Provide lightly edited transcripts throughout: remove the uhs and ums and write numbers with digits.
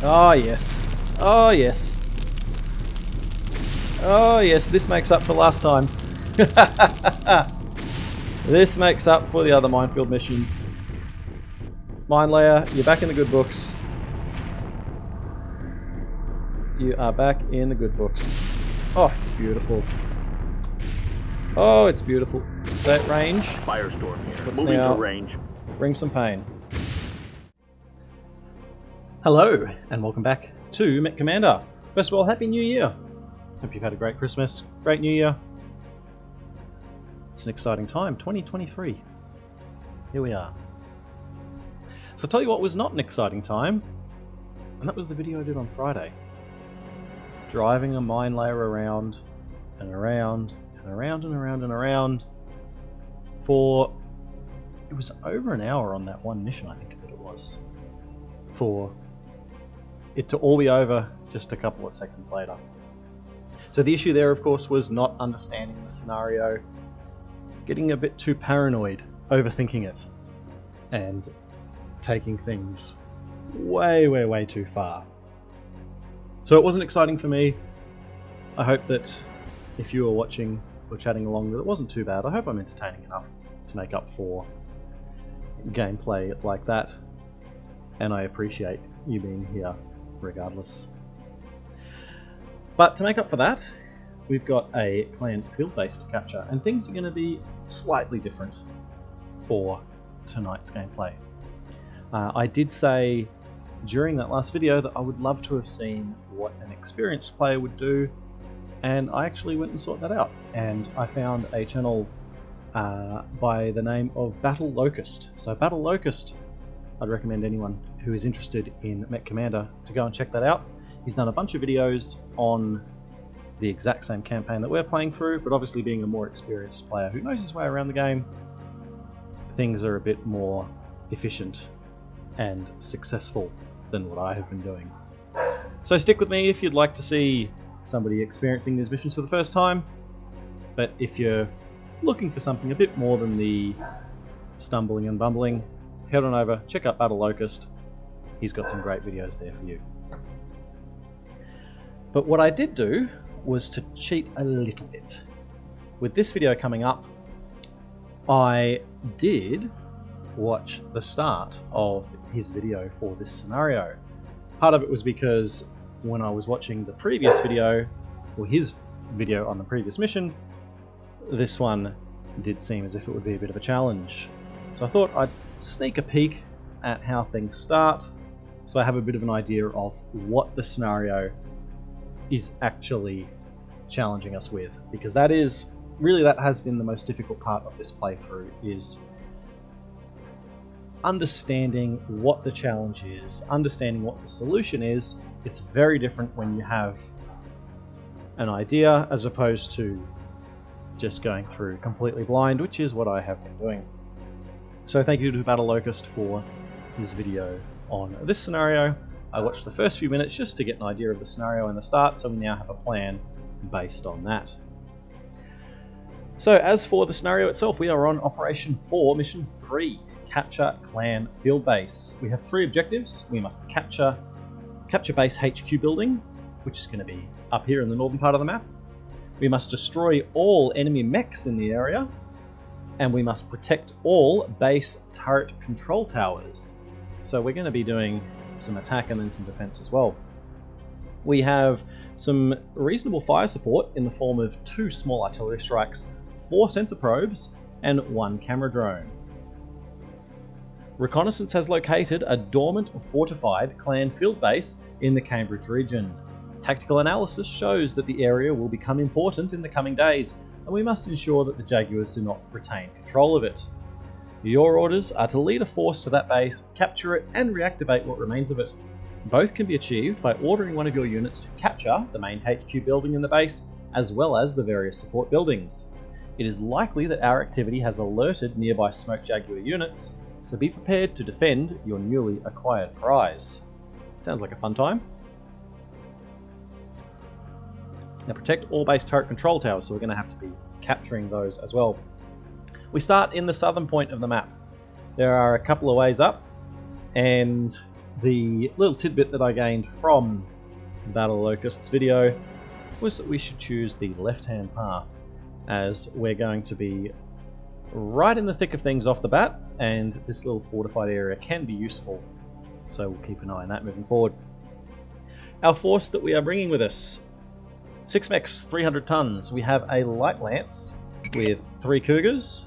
Oh yes. Oh yes. Oh yes, this makes up for last time. This makes up for the other minefield mission. Mine layer, you're back in the good books. You are back in the good books. Oh, it's beautiful. Oh, it's beautiful. Stay at range. Firestorm here. Let's Moving now to range. bring some pain. Hello, and welcome back to MechCommander. First of all, Happy New Year. Hope you've had a great Christmas, great New Year. It's an exciting time, 2023. Here we are. So I'll tell you what was not an exciting time, and that was the video I did on Friday. Driving a mine layer around, and around, and around, and around, and around, for... it was over an hour on that one mission, I think that it was. For it to all be over just a couple of seconds later. So the issue there, of course, was not understanding the scenario, getting a bit too paranoid, overthinking it, and taking things way, way, way too far. So it wasn't exciting for me. I hope that if you were watching or chatting along that it wasn't too bad. I hope I'm entertaining enough to make up for gameplay like that, and I appreciate you being here regardless. But to make up for that, we've got a clan field base to capture, and things are going to be slightly different for tonight's gameplay. I did say during that last video that I would love to have seen what an experienced player would do, and I actually went and sought that out, and I found a channel by the name of Battle Locust. So Battle Locust, I'd recommend anyone who is interested in MechCommander to go and check that out. He's done a bunch of videos on the exact same campaign that we're playing through, but obviously being a more experienced player who knows his way around the game, things are a bit more efficient and successful than what I have been doing. So stick with me if you'd like to see somebody experiencing these missions for the first time, but if you're looking for something a bit more than the stumbling and bumbling, head on over, check out Battle Locust. He's got some great videos there for you. But what I did do was to cheat a little bit. With this video coming up, I did watch the start of his video for this scenario. Part of it was because when I was watching the previous video, or his video on the previous mission, this one did seem as if it would be a bit of a challenge. So I thought I'd sneak a peek at how things start, so I have a bit of an idea of what the scenario is actually challenging us with, because that has been the most difficult part of this playthrough, is understanding what the challenge is, understanding what the solution is. It's very different when you have an idea as opposed to just going through completely blind, which is what I have been doing. So thank you to Battle Locust for his video on this scenario. I watched the first few minutes just to get an idea of the scenario in the start, so we now have a plan based on that. So as for the scenario itself, we are on Operation 4, Mission 3, Capture Clan Field Base. We have 3 objectives. We must capture Base HQ building, which is going to be up here in the northern part of the map. We must destroy all enemy mechs in the area, and we must protect all base turret control towers. So we're going to be doing some attack and then some defense as well. We have some reasonable fire support in the form of 2 small artillery strikes, 4 sensor probes, and 1 camera drone. Reconnaissance has located a dormant fortified clan field base in the Cambridge region. Tactical analysis shows that the area will become important in the coming days, and we must ensure that the Jaguars do not retain control of it. Your orders are to lead a force to that base, capture it, and reactivate what remains of it. Both can be achieved by ordering one of your units to capture the main HQ building in the base, as well as the various support buildings. It is likely that our activity has alerted nearby Smoke Jaguar units, so be prepared to defend your newly acquired prize. Sounds like a fun time. Now protect all base turret control towers, so we're going to have to be capturing those as well. We start in the southern point of the map. There are a couple of ways up, and the little tidbit that I gained from Battle Locust's video was that we should choose the left-hand path, as we're going to be right in the thick of things off the bat, and this little fortified area can be useful, so we'll keep an eye on that moving forward. Our force that we are bringing with us: 6 mechs, 300 tons. We have a light lance with 3 Cougars,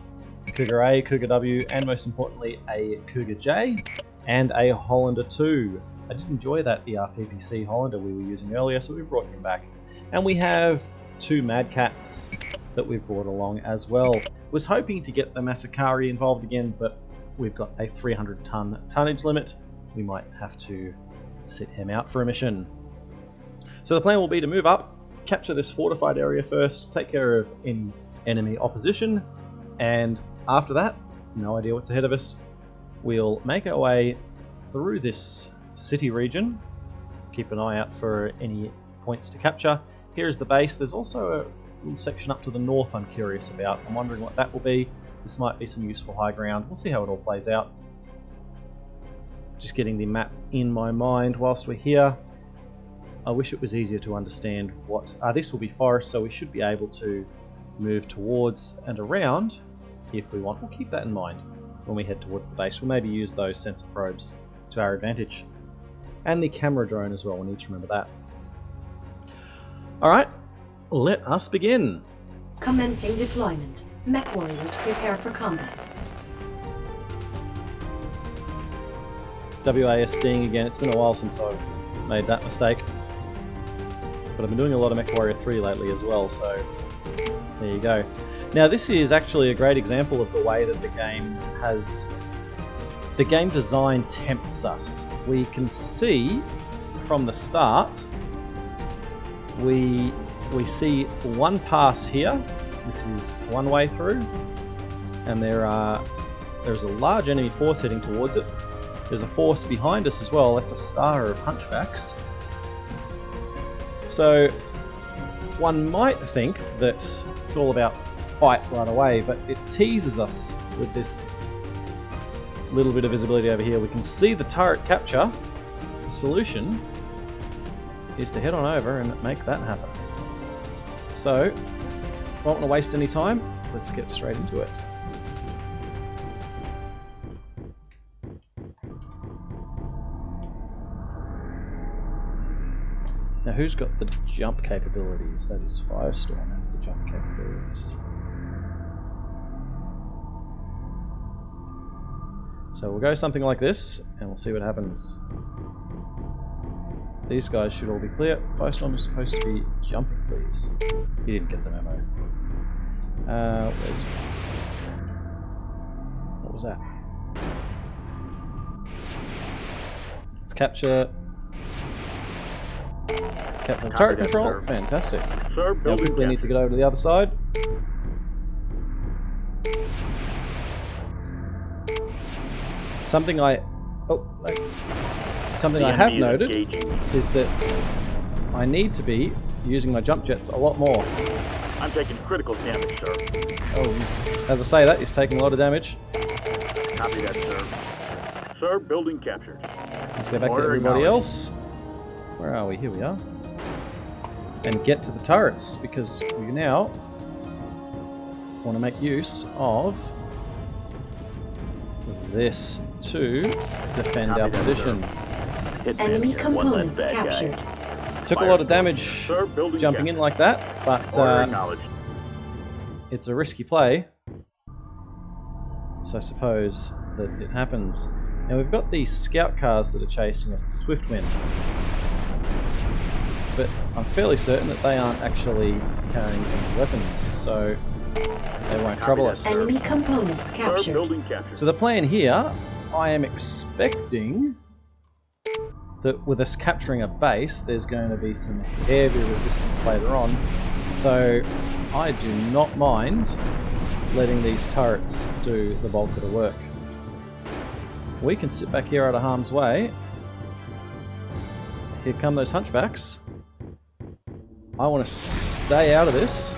Cougar A, Cougar W, and most importantly a Cougar J, and a Hollander 2. I did enjoy that ERPPC Hollander we were using earlier, so we brought him back. And we have 2 Mad Cats that we've brought along as well. Was hoping to get the Massacari involved again, but we've got a 300 ton tonnage limit. We might have to sit him out for a mission. So the plan will be to move up, capture this fortified area first, take care of any enemy opposition, and after that, no idea what's ahead of us, we'll make our way through this city region, keep an eye out for any points to capture. Here is the base. There's also a little section up to the north I'm curious about. I'm wondering what that will be. This might be some useful high ground. We'll see how it all plays out. Just getting the map in my mind whilst we're here. I wish it was easier to understand what... this will be forest, so we should be able to move towards and around if we want. We'll keep that in mind when we head towards the base. We'll maybe use those sensor probes to our advantage. And the camera drone as well, we need to remember that. Alright, let us begin. Commencing deployment. Mechwarriors prepare for combat. WASDing again. It's been a while since I've made that mistake. But I've been doing a lot of Mechwarrior 3 lately as well, so there you go. Now this is actually a great example of the way that the game has... The game design tempts us. We can see from the start, we see one pass here. This is one way through, and there's a large enemy force heading towards it. There's a force behind us as well. That's a star of hunchbacks. So one might think that it's all about fight right away, but it teases us with this little bit of visibility over here. We can see the turret capture. The solution is to head on over and make that happen. So, don't want to waste any time. Let's get straight into it. Now, who's got the jump capabilities? That is Firestorm has the jump capabilities. So we'll go something like this, and we'll see what happens. These guys should all be clear. Firestorm is supposed to be jumping, please. He didn't get the memo. Where's... What was that? Let's capture... Capture turret control. Fantastic. Now we quickly need to get over to the other side. Something I have noted is that I need to be using my jump jets a lot more. I'm taking critical damage, sir. Oh, as I say that, he's taking a lot of damage. Copy that, sir. Sir, building captured. Let's go back to everybody else. Where are we? Here we are. And get to the turrets, because we now want to make use of this to defend our position. Enemy components captured. Took a lot of damage jumping in like that, but it's a risky play, so I suppose that it happens. Now we've got these scout cars that are chasing us, the Swift Winds, but I'm fairly certain that they aren't actually carrying any weapons, so they won't trouble us. Enemy components captured. So the plan here, I am expecting that with us capturing a base, there's going to be some heavy resistance later on. So I do not mind letting these turrets do the bulk of the work. We can sit back here out of harm's way. Here come those hunchbacks. I want to stay out of this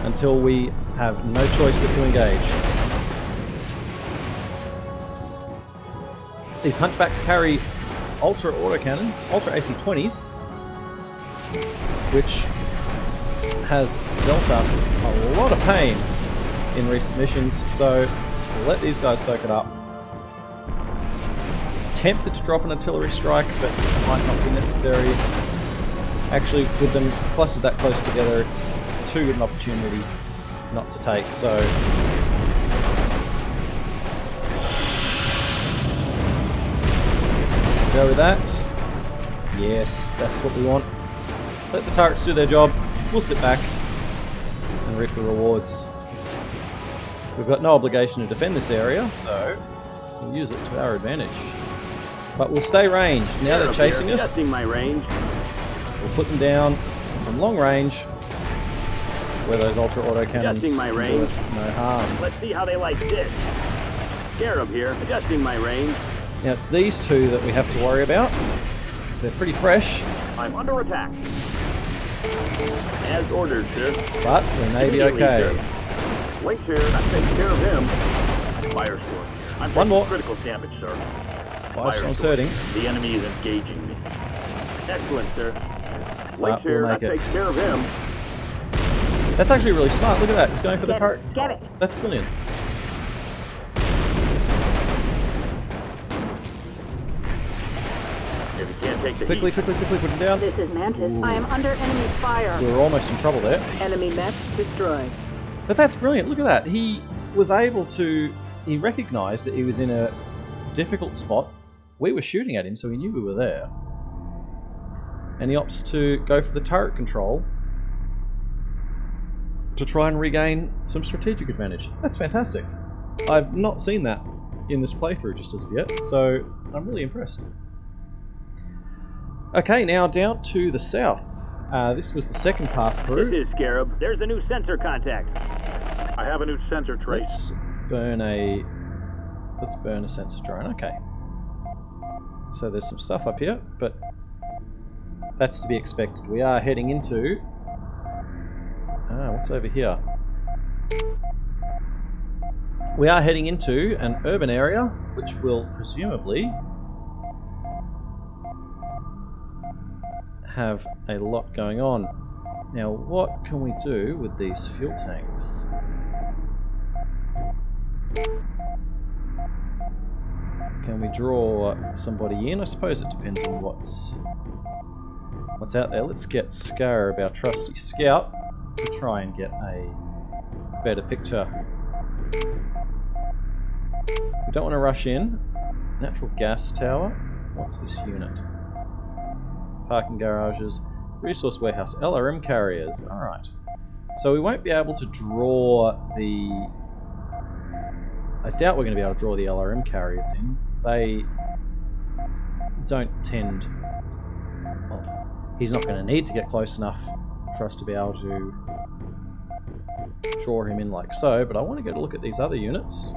until we have no choice but to engage. These Hunchbacks carry ultra autocannons, ultra AC-20s, which has dealt us a lot of pain in recent missions, so we'll let these guys soak it up. Tempted to drop an artillery strike, but it might not be necessary. Actually, with them clustered that close together, it's too good an opportunity not to take, so go with that. Yes, that's what we want. Let the turrets do their job. We'll sit back and reap the rewards. We've got no obligation to defend this area, so we'll use it to our advantage. But we'll stay ranged. Now they're chasing us. Adjusting my range. We'll put them down from long range, where those ultra autocannons Adjusting my do range. us no harm. Let's see how they like this. Scarab here, adjusting my range. Now it's these two that we have to worry about, because they're pretty fresh, I'm under attack. As ordered, sir. but they may be Immediately, okay. sir. Wait here, I'm taking care of him. Firestorm here. I'm One taking more. critical damage, sir. Firestorm's hurting. The enemy is engaging me. Excellent, sir. We'll Wait here, I'm make it. taking care of him. That's actually really smart. Look at that. He's going for the Get turret. it, get it. That's brilliant. If you can't take the Quickly, heat, quickly, quickly, put him down. This is Mantis. Ooh. I am under enemy fire. We were almost in trouble there. Enemy mech destroyed. But that's brilliant. Look at that. He was able to... He recognised that he was in a difficult spot. We were shooting at him, so he knew we were there. And he opts to go for the turret control to try and regain some strategic advantage. That's fantastic. I've not seen that in this playthrough just as of yet, so I'm really impressed. Okay, now down to the south. This was the second path through. this is Scarab. There's a new sensor contact. I have a new sensor trace. Let's burn a sensor drone. Okay. So there's some stuff up here, but that's to be expected. We are heading into... what's over here? We are heading into an urban area, which will presumably have a lot going on. Now, what can we do with these fuel tanks? Can we draw somebody in? I suppose it depends on what's out there. Let's get Scarab, our trusty scout, to try and get a better picture. We don't want to rush in. Natural gas tower. What's this unit? Parking garages. Resource warehouse. LRM carriers. Alright. So we won't be able to draw the... I doubt we're going to be able to draw the LRM carriers in. They don't tend... Well, he's not going to need to get close enough for us to be able to draw him in like so, but I want to get a look at these other units,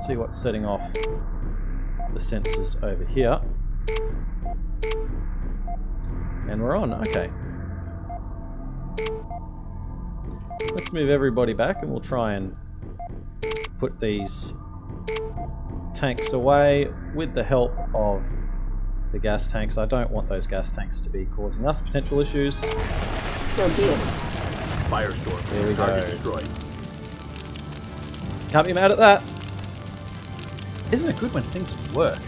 see what's setting off the sensors over here. And we're on, okay. Let's move everybody back and we'll try and put these tanks away with the help of the gas tanks. I don't want those gas tanks to be causing us potential issues. So be it. Firestorm. There we go. Target destroyed. Can't be mad at that. Isn't it good when things work?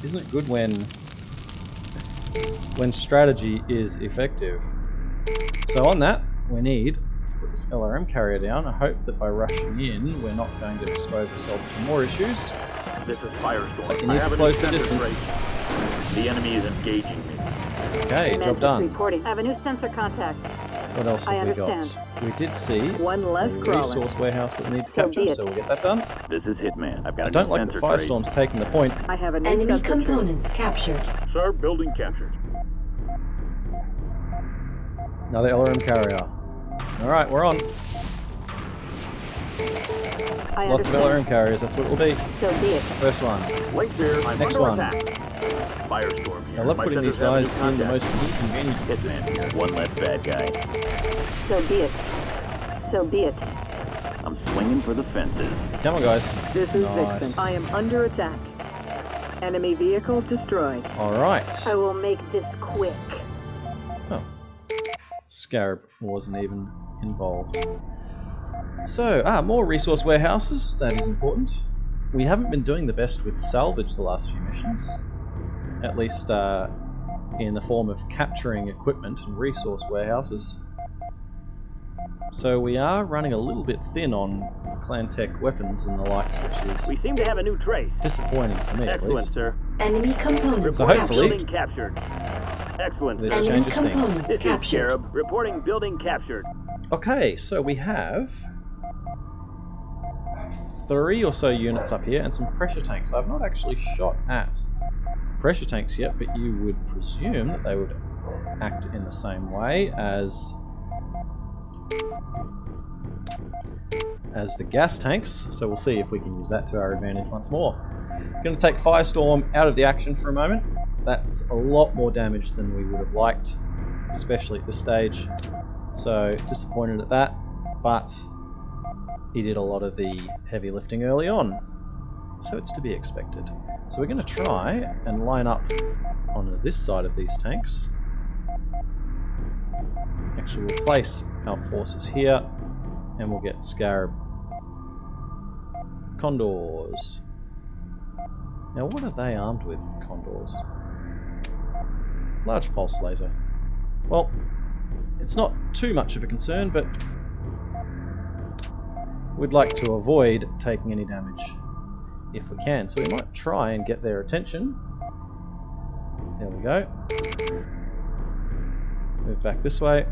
Isn't it good when strategy is effective? So on that, we need to put this LRM carrier down. I hope that by rushing in, we're not going to expose ourselves to more issues. This is Firestorm. But you I need have to a new close the sensor distance. trace. The enemy is engaging me. Okay, job Mantis done. reporting. I have a new sensor contact. What else I have we got? understand. We did see One less a crawler. resource warehouse that we need to So capture, be it. so we'll get that done. This is Hitman. I've got I a don't new like the sensor trace. Firestorm's taking the point. I have a new Enemy sensor trace. components captured. Sir, building captured. Another LRM carrier. Alright, we're on. I Lots of understand. LRM carriers, that's what it will be. So be it. First one. Wait here. I'm Next under one. attack. Firestorm here. I love My putting these sensors have a guys new in the most contact. inconvenient Hitman positions. here. One less bad guy. So be it. So be it. I'm swinging for the fences. Come on, guys. This is Nice. Vixen. I am under attack. Enemy vehicle destroyed. Alright. I will make this quick. Oh. Scarab wasn't even involved. So, more resource warehouses. That is important. We haven't been doing the best with salvage the last few missions. At least in the form of capturing equipment and resource warehouses. So we are running a little bit thin on clan tech weapons and the likes, which is We seem to have a new trace. disappointing to me, at Excellent, least. sir. Enemy components So Reporting hopefully- building captured. Excellent, This sir. Enemy changes things. components This is captured. Scarab. Reporting building captured. Okay, so we have 3 or so units up here and some pressure tanks. I've not actually shot at pressure tanks yet, but you would presume that they would act in the same way as the gas tanks, so we'll see if we can use that to our advantage once more. Going to take Firestorm out of the action for a moment. That's a lot more damage than we would have liked, especially at this stage, so disappointed at that, but he did a lot of the heavy lifting early on, so it's to be expected. So we're going to try and line up on this side of these tanks. Actually, we'll place our forces here, and we'll get Scarab Condors. Now, what are they armed with, Condors? Large pulse laser. Well, it's not too much of a concern, but we'd like to avoid taking any damage if we can. So we might try and get their attention. There we go. Move back this way.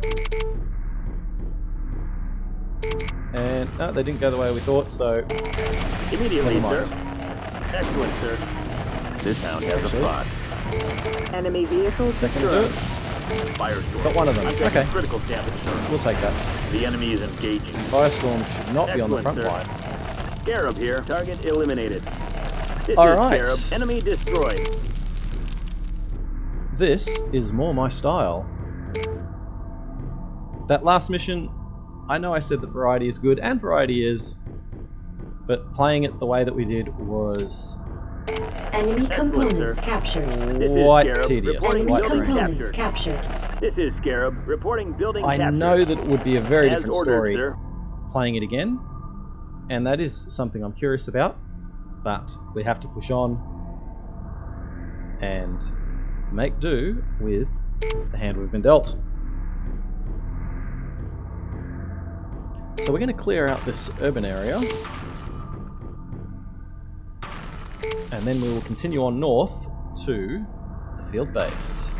And no, they didn't go the way we thought, so Immediately, never sir. mind. Excellent, sir. This hound has a Actually. spot. Enemy vehicle Second to do destroyed. it. Firestorm. Got one of them. I'm taking Okay. critical damage, sir. We'll take that. The enemy is engaging. Firestorm should not be on the Excellent, front sir. line. Scarab here. Target eliminated. This All is right. Scarab. Enemy destroyed. This is more my style. That last mission, I know I said that variety is good, and variety is, but playing it the way that we did was Enemy components sir. captured. This is quite Scarab. tedious. Reporting Enemy Quite building components captured. captured. This is Scarab. Reporting building I captured. know that it would be a very As different ordered, story sir. playing it again, and that is something I'm curious about, but we have to push on and make do with the hand we've been dealt. So we're going to clear out this urban area, and then we will continue on north to the field base.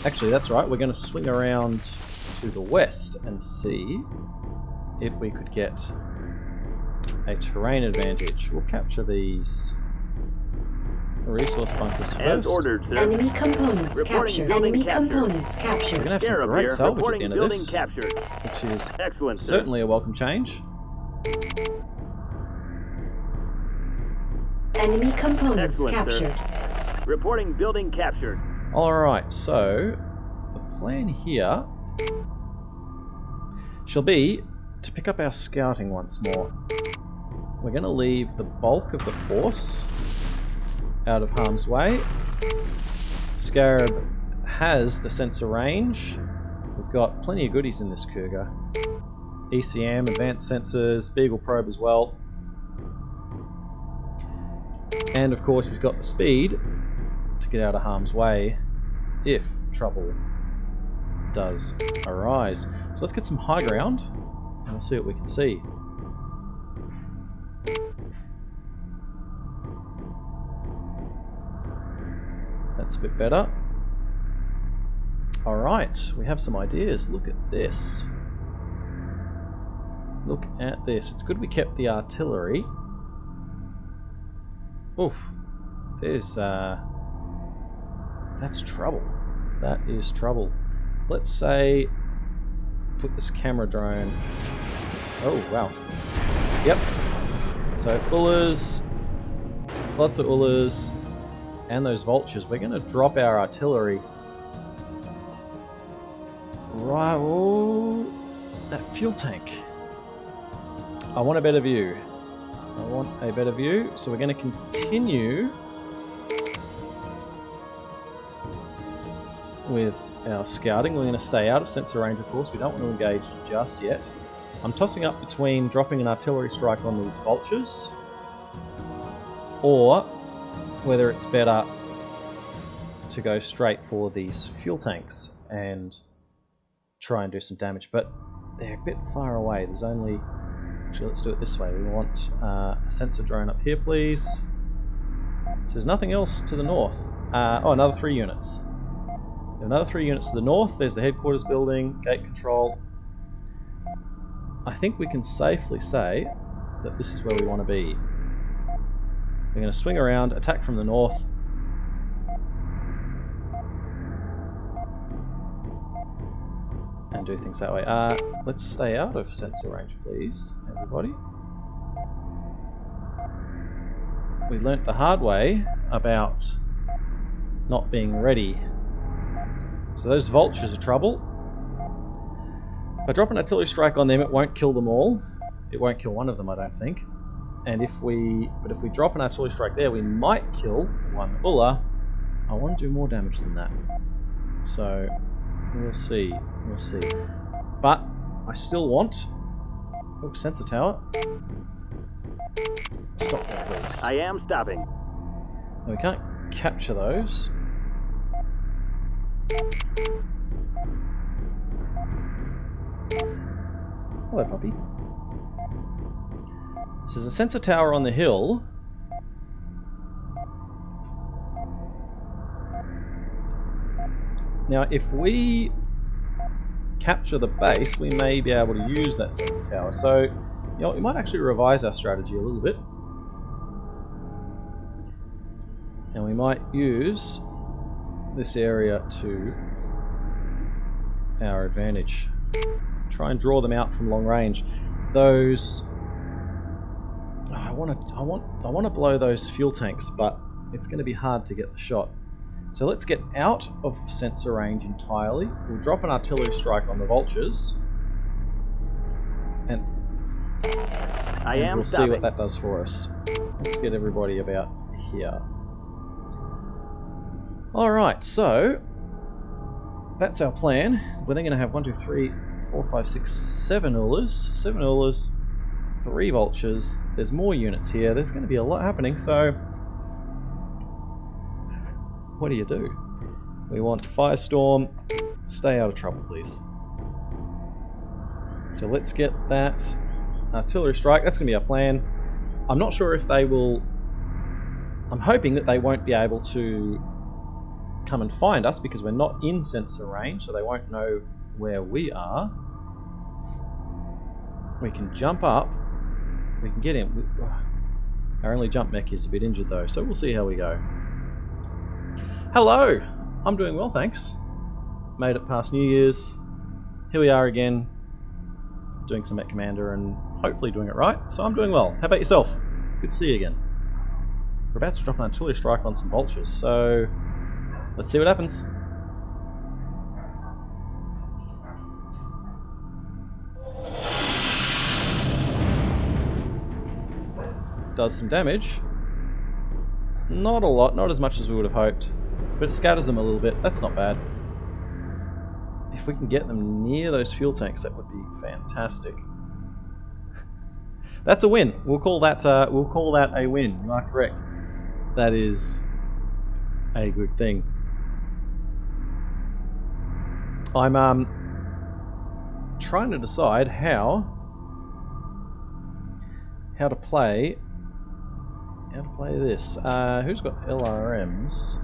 Actually, that's right, we're going to swing around to the west and see if we could get a terrain advantage. We'll capture these resource bunkers As first. ordered, sir. Enemy components Reporting captured. building Enemy captured. components We're captured. going to have some Scarab great here. salvage at the Reporting end of building this, captured. which is Excellent, sir. certainly a welcome change. Enemy components Excellent, sir. captured. Reporting building captured. Alright, so the plan here shall be to pick up our scouting once more. We're going to leave the bulk of the force out of harm's way. Scarab has the sensor range. We've got plenty of goodies in this Cougar. ECM, advanced sensors, Beagle probe as well. And of course he's got the speed to get out of harm's way if trouble does arise. So let's get some high ground and we'll see what we can see. That's a bit better. Alright, we have some ideas. Look at this. Look at this. It's good we kept the artillery. Oof. There's, that's trouble. That is trouble. Let's say, put this camera drone... Oh, wow. Yep. So, Ullers, lots of Ullers, and those vultures. We're going to drop our artillery Right, oh, that fuel tank. I want a better view. I want a better view, so we're going to continue with our scouting. We're going to stay out of sensor range, of course. We don't want to engage just yet. I'm tossing up between dropping an artillery strike on these vultures, or whether it's better to go straight for these fuel tanks and try and do some damage. But they're a bit far away. There's only... Actually, let's do it this way. We want a sensor drone up here, please. So there's nothing else to the north. Oh, another 3 units. Another 3 units to the north. There's the headquarters building, gate control. I think we can safely say that this is where we want to be. We're going to swing around, attack from the north. And do things that way. Let's stay out of sensor range, please, everybody. We learnt the hard way about not being ready. So those vultures are trouble. If I drop an artillery strike on them, it won't kill them all. It won't kill one of them, I don't think. And if we drop an artillery strike there, we might kill one Ulla. I want to do more damage than that. So we'll see. We'll see. But I still want... Oh, sensor tower. Stop that, please. I am stopping. No, we can't capture those. Hello, puppy. So there's a sensor tower on the hill. Now, if we capture the base, we may be able to use that sensor tower. So, you know, we might actually revise our strategy a little bit. And we might use this area to our advantage. Try and draw them out from long range. Those... I want to blow those fuel tanks, but it's going to be hard to get the shot. So let's get out of sensor range entirely. We'll drop an artillery strike on the vultures, and we'll see what that does for us. Let's get everybody about here. Alright, so that's our plan. We're then going to have 1, 2, 3, 4, 5, 6, 7 Ullas. 7 Ullas, 3 vultures. There's more units here. There's going to be a lot happening, so what do? We want Firestorm. Stay out of trouble, please. So let's get that artillery strike. That's going to be our plan. I'm not sure if they will... I'm hoping that they won't be able to come and find us because we're not in sensor range, so they won't know where we are. We can jump up. We can get in. Our only jump mech is a bit injured though, so we'll see how we go. Hello! I'm doing well, thanks. Made it past New Year's. Here we are again, doing some MechCommander and hopefully doing it right, so I'm doing well. How about yourself? Good to see you again. We're about to drop an artillery strike on some vultures, so let's see what happens. Does some damage. Not a lot, not as much as we would have hoped. But it scatters them a little bit, that's not bad. If we can get them near those fuel tanks, that would be fantastic. That's a win. We'll call that a win. You are correct. That is a good thing. I'm trying to decide how to play this. Who's got LRMs?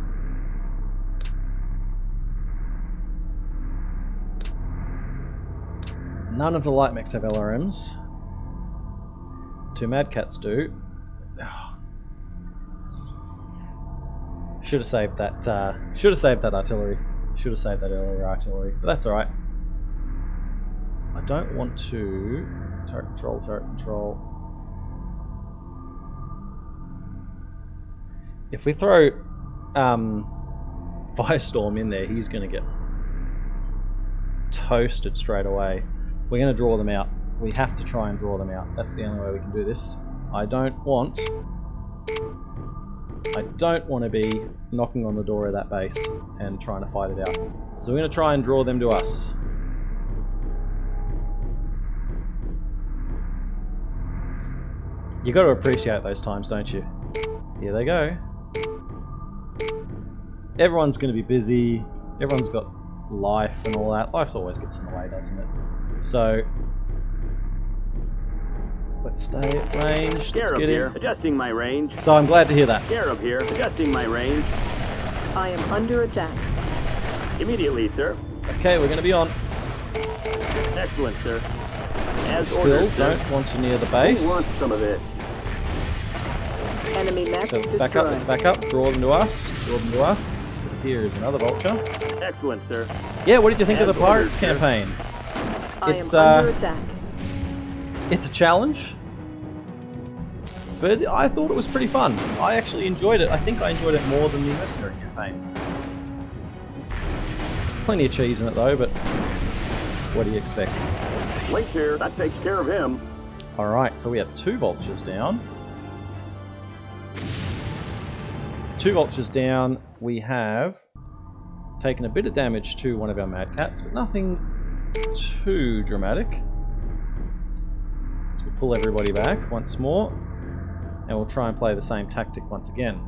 None of the light mechs have LRMs. 2 Mad Cats do. Oh. Should have saved that. Should have saved that artillery. Should have saved that earlier artillery. But that's all right. I don't want to turret control. Turret control. If we throw Firestorm in there, he's going to get toasted straight away. We're going to draw them out. We have to try and draw them out. That's the only way we can do this. I don't want to be knocking on the door of that base and trying to fight it out. So we're going to try and draw them to us. You got to appreciate those times, don't you? Here they go. Everyone's going to be busy. Everyone's got life and all that. Life always gets in the way, doesn't it? So let's stay at range. Let's get here, in. adjusting my range. So I'm glad to hear that. Scarab here, adjusting my range. I am under attack. Immediately, sir. Okay, we're going to be on. Excellent, sir. As Still ordered, sir. don't want you near the base. Who wants some of this? Enemy mech So let's destroyed. back up, let's back up. Draw them to us. Draw them to us. Here is another vulture. Excellent, sir. Yeah, what did you think of the As Pirates ordered, sir. campaign? I It's am under attack. it's a challenge, but I thought it was pretty fun. I actually enjoyed it. I think I enjoyed it more than the Mercenary campaign. Plenty of cheese in it though, but what do you expect? Link here, that takes care of him. Alright, so we have 2 vultures down. 2 vultures down. We have taken a bit of damage to one of our Mad Cats, but nothing too dramatic. So we'll pull everybody back once more, and we'll try and play the same tactic once again.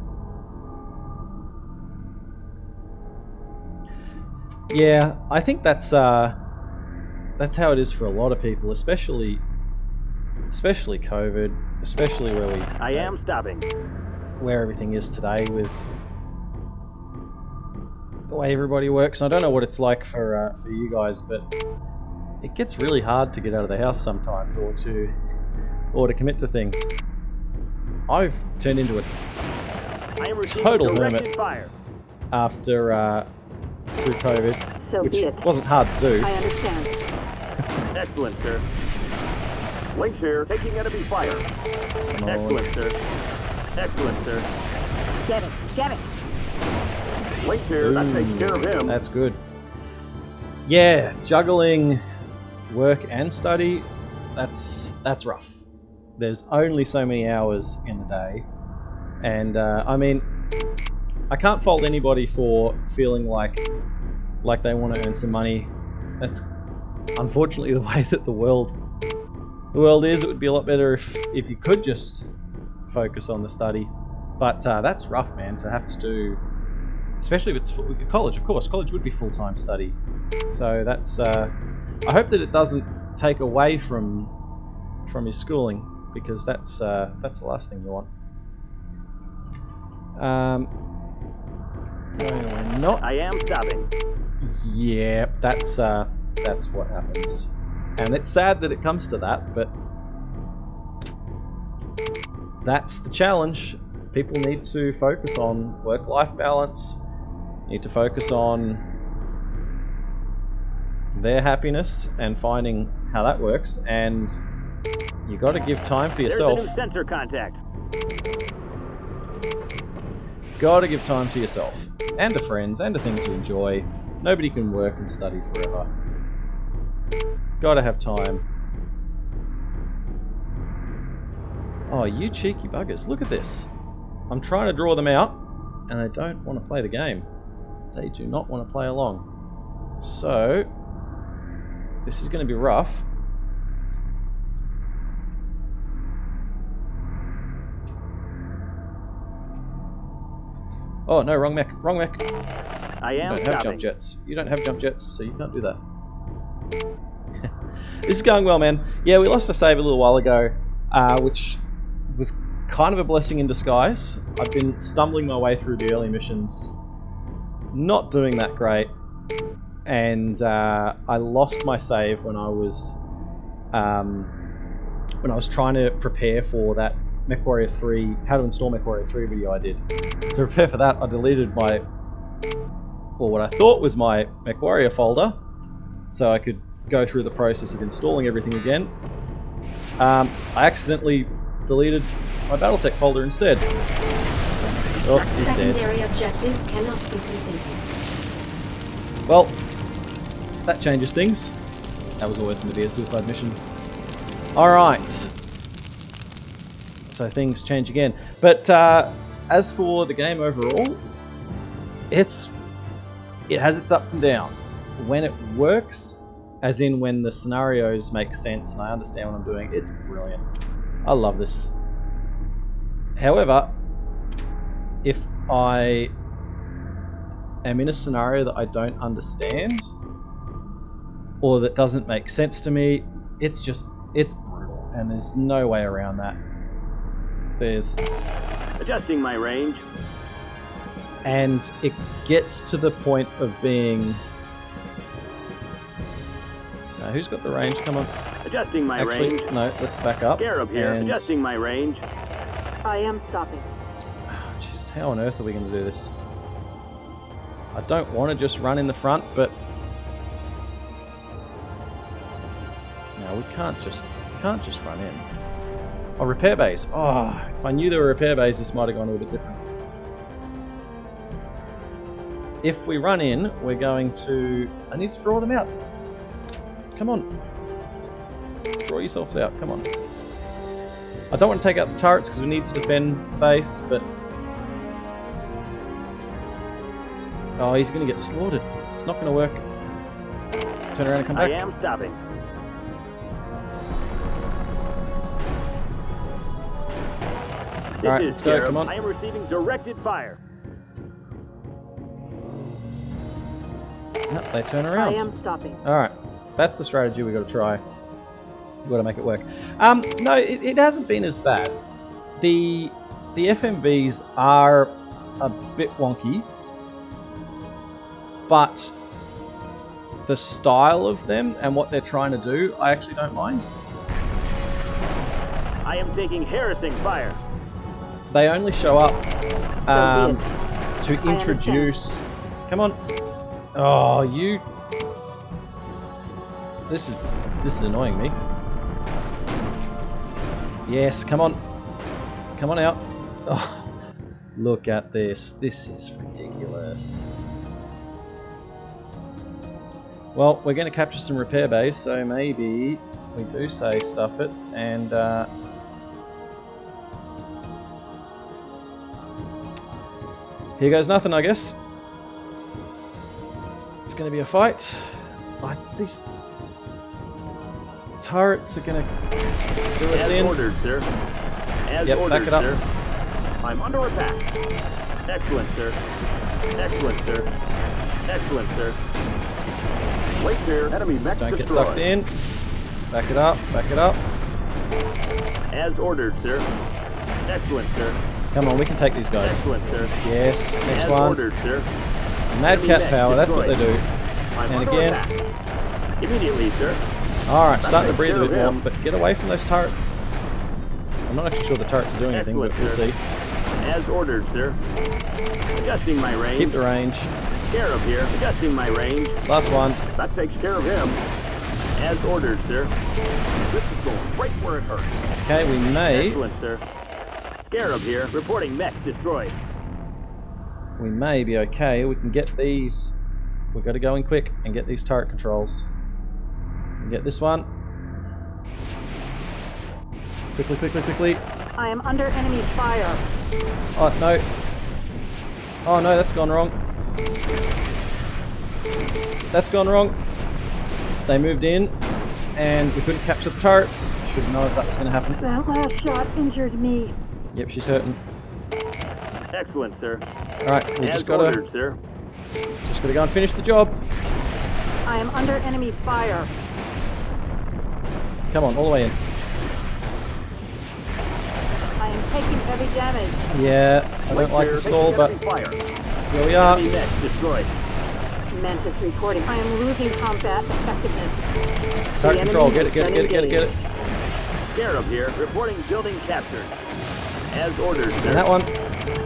Yeah, I think that's how it is for a lot of people, especially COVID, especially where I am stopping. where everything is today with the way everybody works. I don't know what it's like for you guys, but it gets really hard to get out of the house sometimes, or to commit to things. I've turned into a I am receiving total directed hermit fire. after through COVID, So which be it. wasn't hard to do. I understand. Excellent, sir. Link here, taking enemy fire. Come on. Excellent, sir. Excellent, sir. Get it. Get it. Link here, that takes care of him. That's good. Yeah, juggling work and study, that's rough. There's only so many hours in the day, and I mean, I can't fault anybody for feeling like they want to earn some money. That's unfortunately the way that the world is. It would be a lot better if you could just focus on the study, but that's rough, man, to have to do, especially if it's college. Of course, college would be full-time study, so that's I hope that it doesn't take away from your schooling, because that's the last thing you want. No, we're not. I am stopping. Yeah, that's what happens, and it's sad that it comes to that, but that's the challenge. People need to focus on work-life balance, need to focus on their happiness and finding how that works, and you got to give time for yourself. There's a new sensor contact. Got to give time to yourself and to friends and to things you enjoy. Nobody can work and study forever. Got to have time. Oh, you cheeky buggers. Look at this. I'm trying to draw them out, and they don't want to play the game. They do not want to play along. So, this is going to be rough. Oh, no, wrong mech. Wrong mech. I You am don't have jump stopping. jets. You don't have jump jets, so you can't do that. This is going well, man. Yeah, we lost a save a little while ago, which was kind of a blessing in disguise. I've been stumbling my way through the early missions, not doing that great, and I lost my save when I was trying to prepare for that Mechwarrior 3, how to install Mechwarrior 3 video I did. To prepare for that, I deleted my, well, what I thought was my Mechwarrior folder, so I could go through the process of installing everything again. I accidentally deleted my Battletech folder instead. Oh, he's dead. Secondary objective cannot be completed. Well, that changes things. That was always going to be a suicide mission. Alright. So things change again. But as for the game overall, it has its ups and downs. When it works, as in when the scenarios make sense and I understand what I'm doing, it's brilliant. I love this. However, if I am in a scenario that I don't understand or that doesn't make sense to me, it's brutal, and there's no way around that. There's Adjusting my range. and it gets to the point of being who's got the range? Come on. Adjusting my Actually, range. no, let's back up. Scarab here. And Adjusting my range. I am stopping. jeez, how on earth are we going to do this? I don't want to just run in the front, but no, we can't just run in. Oh, repair bays. Oh, if I knew there were repair bays, this might have gone a little bit different. If we run in, we're going to... I need to draw them out. Come on. Draw yourselves out. Come on. I don't want to take out the turrets because we need to defend the base, but... Oh, he's going to get slaughtered. It's not going to work. Turn around and come back. I am stopping. Alright, let's go, come on. I am receiving directed fire. No, they turn around. I am stopping. Alright, that's the strategy we've got to try. We've got to make it work. No, it hasn't been as bad. The FMVs are a bit wonky, but the style of them and what they're trying to do, I actually don't mind. I am taking harassing fire. They only show up to I introduce... Come on. Oh, you... This is annoying me. Yes, come on. Come on out. Oh, look at this. This is ridiculous. Well, we're going to capture some repair bays, so maybe we do say stuff it and... here goes nothing, I guess. It's going to be a fight. These turrets are going to do us in. As ordered, sir. As Yep, ordered, back it up. sir. I'm under attack. Excellent, sir. Excellent, sir. Excellent, sir. Wait there. Enemy mech Don't get destroyed. sucked in. Back it up. Back it up. As ordered, sir. Excellent, sir. Come on, we can take these guys. Excellent, sir. Yes, next As one. ordered, sir. Mad Enemy cat mech power, that's what they destroyed. do. I'm And under again. attack. Immediately, sir. Alright, starting to takes breathe a care bit of more, him. but get away from those turrets. I'm not actually sure the turrets are doing anything, but we'll Excellent, see. sir. As ordered, sir. Adjusting my range. Keep the range. Scarab here. Adjusting my range. Last one. That takes care of him. As ordered, sir. This is going right where it hurts. Okay, we may... Excellent, sir. Scarab here. Reporting mech destroyed. We may be okay. We can get these... We've got to go in quick and get these turret controls. And get this one. Quickly, quickly, quickly. I am under enemy fire. Oh, no. Oh, no, that's gone wrong. That's gone wrong. They moved in, and we couldn't capture the turrets. Should know if that was going to happen. That last shot injured me. Yep, she's hurting. Excellent, sir. Alright, we As just gotta ordered, sir. go and finish the job. I am under enemy fire. Come on, all the way in. I am taking heavy damage. Yeah, I don't like the stall, but Fire. that's where we are. Enemy mech destroyed. Mantis reporting. I am losing combat effectiveness. Turret The control, enemy get has been it. engaged. Scarab here. Reporting building captured. As ordered, sir. And that one.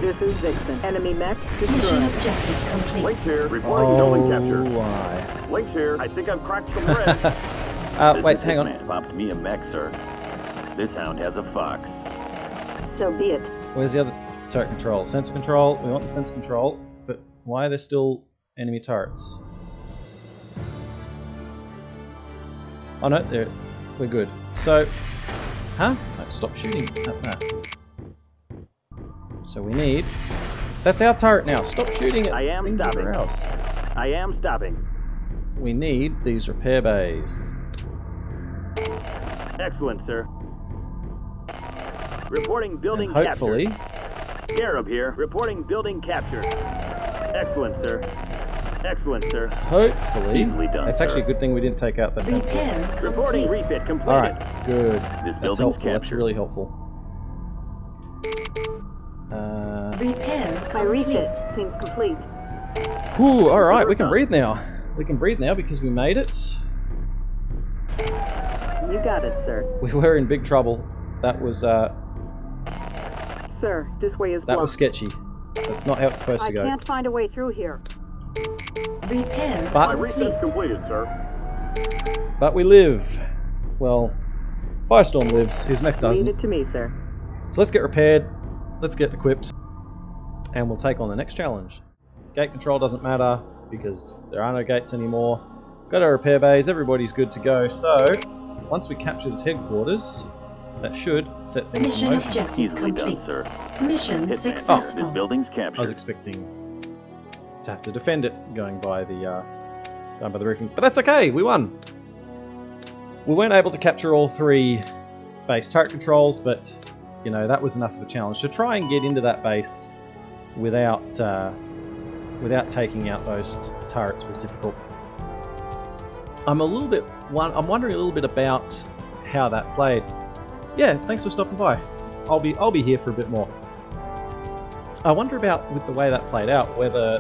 This is Vixen. Enemy mech Mission destroyed. objective complete. Wait here. Reporting building captured. why? Wait here. I think I've cracked some bread. Wait, hang on. Man popped me a mech, sir. This hound has a fox. So be it. Where's the other turret control? Sensor control. We want the sensor control, but why are there still enemy turrets? Oh no, we're good. So, huh? No, stop shooting at that. So we need... That's our turret now. Stop shooting at things that are ours. I am stopping. We need these repair bays. Excellent, sir. Reporting building And hopefully... capture. Scarab here. Reporting building capture. Excellent, sir. Excellent, sir. Hopefully... Easily done, It's actually a good thing we didn't take out the sensors. Repair Reporting complete. refit completed. Alright, good. This That's building's helpful. That's captured. really helpful. Repair My refit complete. seems complete. Whew, alright, we can breathe now. We can breathe now because we made it. You got it, sir. We were in big trouble. That was Sir, this way is that blocked. was sketchy. That's not how it's supposed I to go. can't find a way through here. Repair But- My refit's completed, sir. But we live. Well, Firestorm lives. His mech Leave doesn't. it to me, sir. So let's get repaired. Let's get equipped. And we'll take on the next challenge. Gate control doesn't matter because there are no gates anymore. Got our repair bays. Everybody's good to go. So, once we capture this headquarters, that should set things in Mission motion. objective Easily done, complete. sir. Mission Hitman. This successful. building's I was captured. expecting to have to defend it going by the briefing, but that's okay. We won. We weren't able to capture all 3 base turret controls, but you know that was enough of a challenge to try and get into that base without taking out those turrets was difficult. I'm wondering a little bit about how that played. Yeah, thanks for stopping by. I'll be here for a bit more. I wonder about with the way that played out whether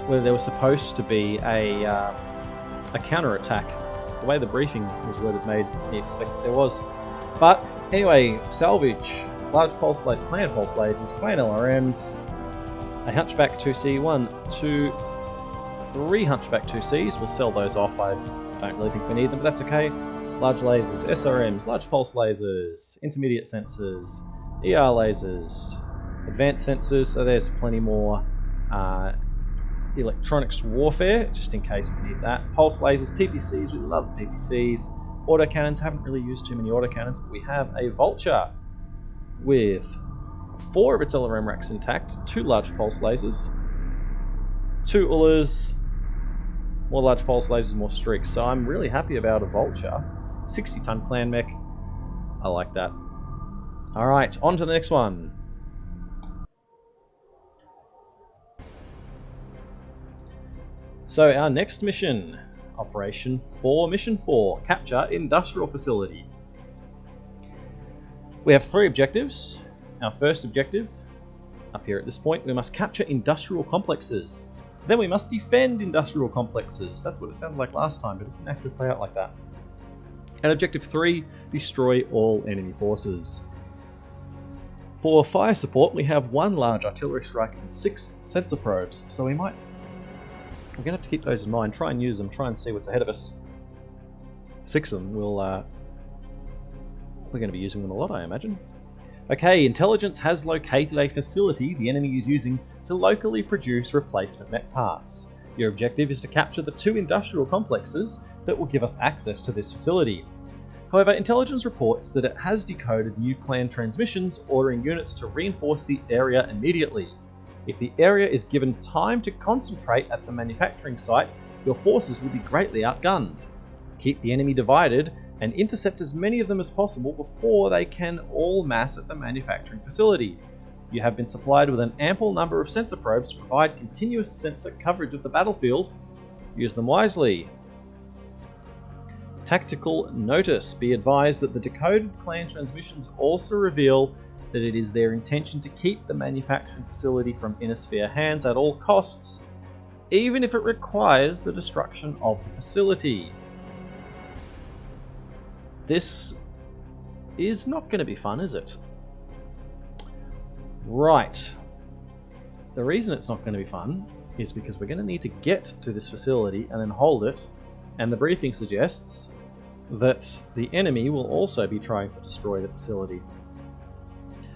there was supposed to be a counter attack. The way the briefing was worded made me expect that there was. But anyway, salvage, large pulse planned pulse lasers, planned LRMs, a Hunchback 2C, 1, 2, 3 Hunchback 2Cs. We'll sell those off. I don't really think we need them, but that's okay. Large lasers, SRMs, large pulse lasers, intermediate sensors, ER lasers, advanced sensors, so there's plenty more. Electronics warfare, just in case we need that. Pulse lasers, PPCs, we love PPCs. Autocannons, haven't really used too many autocannons, but we have a Vulture with 4 of its LRM racks intact, 2 large pulse lasers, 2 Ullers, more large pulse lasers, more streaks. So I'm really happy about a Vulture. 60-ton clan mech. I like that. Alright, on to the next one. So our next mission, Mission 4, Capture Industrial Facility. We have 3 objectives. Our first objective, up here at this point, we must capture industrial complexes. Then we must defend industrial complexes. That's what it sounded like last time, but it didn't actually play out like that. And objective 3, destroy all enemy forces. For fire support, we have 1 large artillery strike and 6 sensor probes, so we're going to have to keep those in mind, try and use them, try and see what's ahead of us. 6 of them, we're going to be using them a lot, I imagine. Okay, intelligence has located a facility the enemy is using to locally produce replacement mech parts. Your objective is to capture the 2 industrial complexes that will give us access to this facility. However, intelligence reports that it has decoded new clan transmissions, ordering units to reinforce the area immediately. If the area is given time to concentrate at the manufacturing site, your forces will be greatly outgunned. Keep the enemy divided and intercept as many of them as possible before they can all mass at the manufacturing facility. You have been supplied with an ample number of sensor probes to provide continuous sensor coverage of the battlefield. Use them wisely. Tactical notice. Be advised that the decoded clan transmissions also reveal that it is their intention to keep the manufacturing facility from Innisphere hands at all costs, even if it requires the destruction of the facility. This is not going to be fun, is it? Right. The reason it's not going to be fun is because we're going to need to get to this facility and then hold it, and the briefing suggests that the enemy will also be trying to destroy the facility.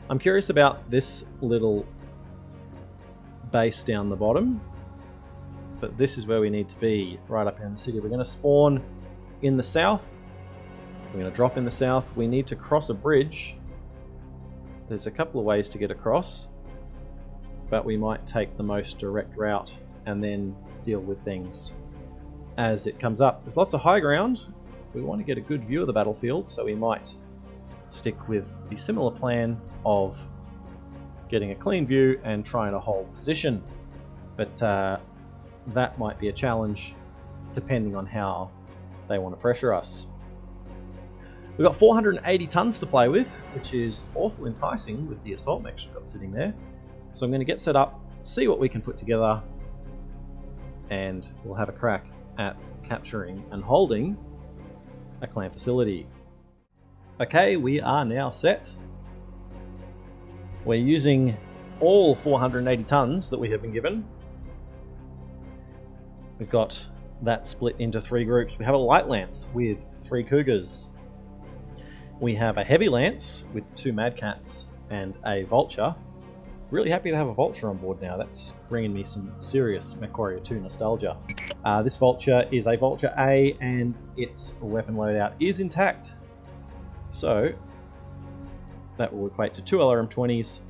I'm curious about this little base down the bottom, but this is where we need to be, right up here in the city. We're going to spawn in the south. We're going to drop in the south. We need to cross a bridge. There's a couple of ways to get across, but we might take the most direct route and then deal with things as it comes up. There's lots of high ground. We want to get a good view of the battlefield, so we might stick with the similar plan of getting a clean view and trying to hold position. But that might be a challenge depending on how they want to pressure us. We've got 480 tons to play with, which is awful enticing with the assault mechs we've got sitting there. So I'm going to get set up, see what we can put together, and we'll have a crack at capturing and holding a clan facility. Okay, we are now set. We're using all 480 tons that we have been given. We've got that split into 3 groups. We have a light lance with 3 cougars. We have a heavy lance with 2 mad cats and a vulture. Really happy to have a vulture on board now. That's bringing me some serious Mechwarrior 2 nostalgia. This vulture is a vulture A, and its weapon loadout is intact. So that will equate to 2 LRM-20s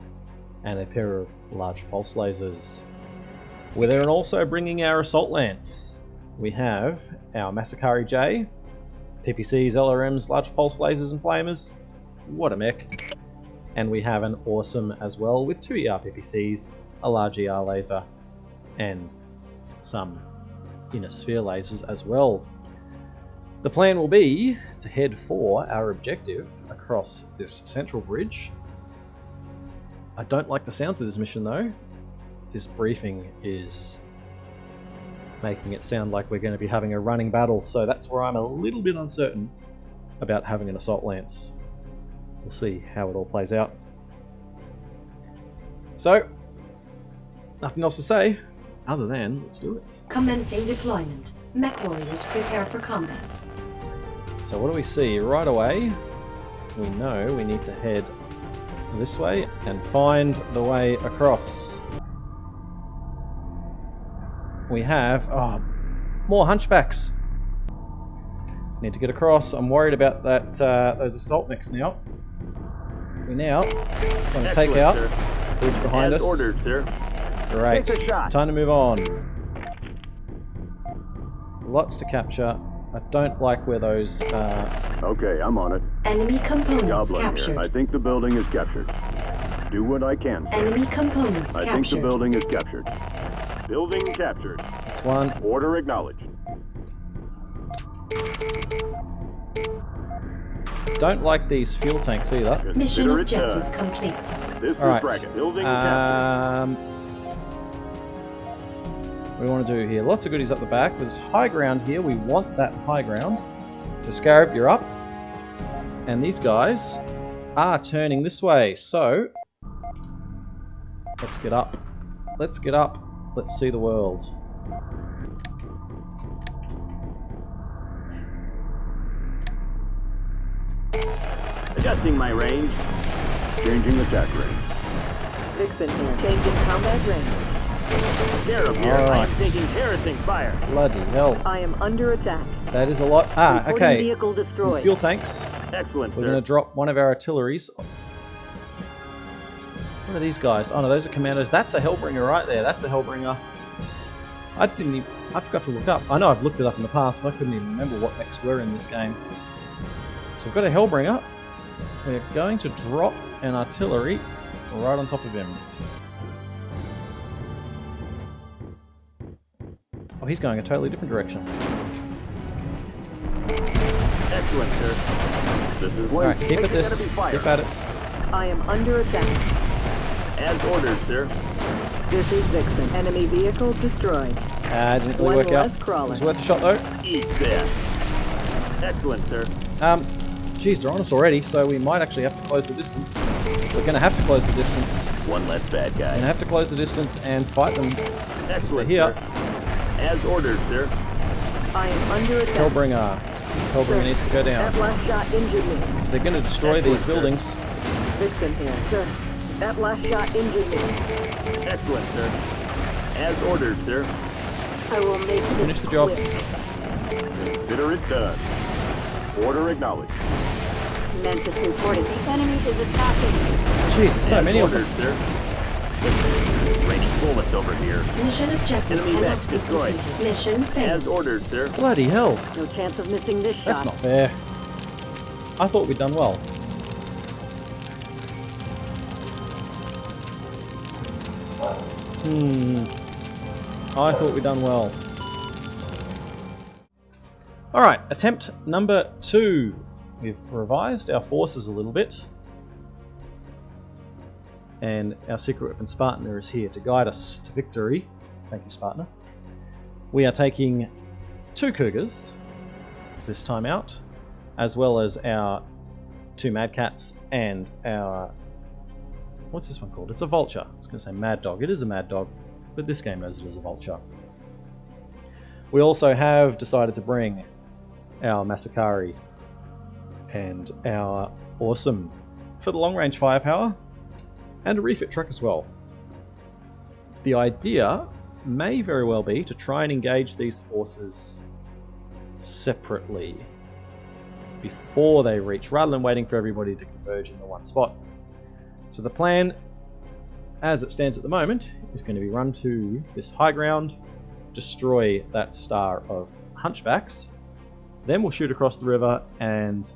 and a pair of large pulse lasers. We're then also bringing our assault lance. We have our Masakari J, PPCs, LRMs, large pulse lasers and flamers. What a mech. And we have an awesome as well with 2 ER PPCs, a large ER laser, and some inner sphere lasers as well. The plan will be to head for our objective across this central bridge. I don't like the sounds of this mission though. This briefing is making it sound like we're going to be having a running battle, so that's where I'm a little bit uncertain about having an assault lance. We'll see how it all plays out. So, nothing else to say other than let's do it. Commencing deployment. Mechwarriors prepare for combat. So what do we see? Right away, we know we need to head this way and find the way across. We have more hunchbacks. Need to get across. I'm worried about that those assault mechs now. We're now going to take out the bridge behind us. Ordered, sir. Great. Take a shot. Time to move on. Lots to capture. I don't like where those Okay, I'm on it. Enemy components Goblin captured. here. I think the building is captured. Do what I can, sir. Enemy components I captured. think the building is captured. Building captured. That's one. Order acknowledged. Don't like these fuel tanks either. Mission Consider it objective done. complete. This All right. is bracket. Building captured. What do we want to do here? Lots of goodies up the back. There's high ground here. We want that high ground. So Scarab, you're up. And these guys are turning this way. So let's get up. Let's get up. Let's see the world. Adjusting my range. Changing attack range. Vixen here. Changing combat range. Sheriff here. All right. I'm taking harassing fire. Bloody hell. I am under attack. That is a lot. Reporting Okay. vehicle Some destroyed. fuel tanks. Excellent, We're sir. going to drop one of our artilleries. What are these guys? Oh no, those are commandos. That's a Hellbringer right there. That's a Hellbringer. I forgot to look up. I know I've looked it up in the past, but I couldn't even remember what mechs were in this game. So we've got a Hellbringer. We're going to drop an artillery right on top of him. Oh, he's going a totally different direction. Excellent, sir. This is Alright, keep at this. Enemy fire. Keep at it. I am under attack. As ordered, sir. This is Vixen. Enemy vehicle destroyed. Didn't really One work out. less crawler. It was worth a shot though. Eat that. Excellent, sir. Geez, they're on us already, so we might actually have to close the distance. We're going to have to close the distance. One less bad We're guy. going to have to close the distance and fight them. Excellent, here. sir. As ordered, sir. I am under attack. Hellbringer. Hellbringer needs to go That down. last shot injured me. Because they're going to destroy Excellent, these sir. buildings. Vixen here. Sir, that last shot injured me. Excellent, sir. As ordered, sir. I will make this Finish the job. quick. Consider it done. Order acknowledged. Mantis reporting. The enemy is attacking. Jesus, so As many of ordered, them. sir. Raining bullets over here. Mission objective Enemy cannot mech be destroyed. completed. Mission As failed. ordered, sir. Bloody hell. No chance of missing this shot. That's not fair. I thought we'd done well. I thought we'd done well. Alright, attempt number 2. We've revised our forces a little bit. And our secret weapon Spartaner is here to guide us to victory. Thank you, Spartaner. We are taking 2 Cougars this time out, as well as our 2 Mad Cats and our... What's this one called? It's a Vulture. I was going to say Mad Dog. It is a Mad Dog, but this game knows it as a Vulture. We also have decided to bring our Masakari and our Awesome for the long-range firepower, and a refit truck as well. The idea may very well be to try and engage these forces separately before they reach, rather than waiting for everybody to converge into one spot. So the plan, as it stands at the moment, is going to be run to this high ground, destroy that star of hunchbacks, then we'll shoot across the river and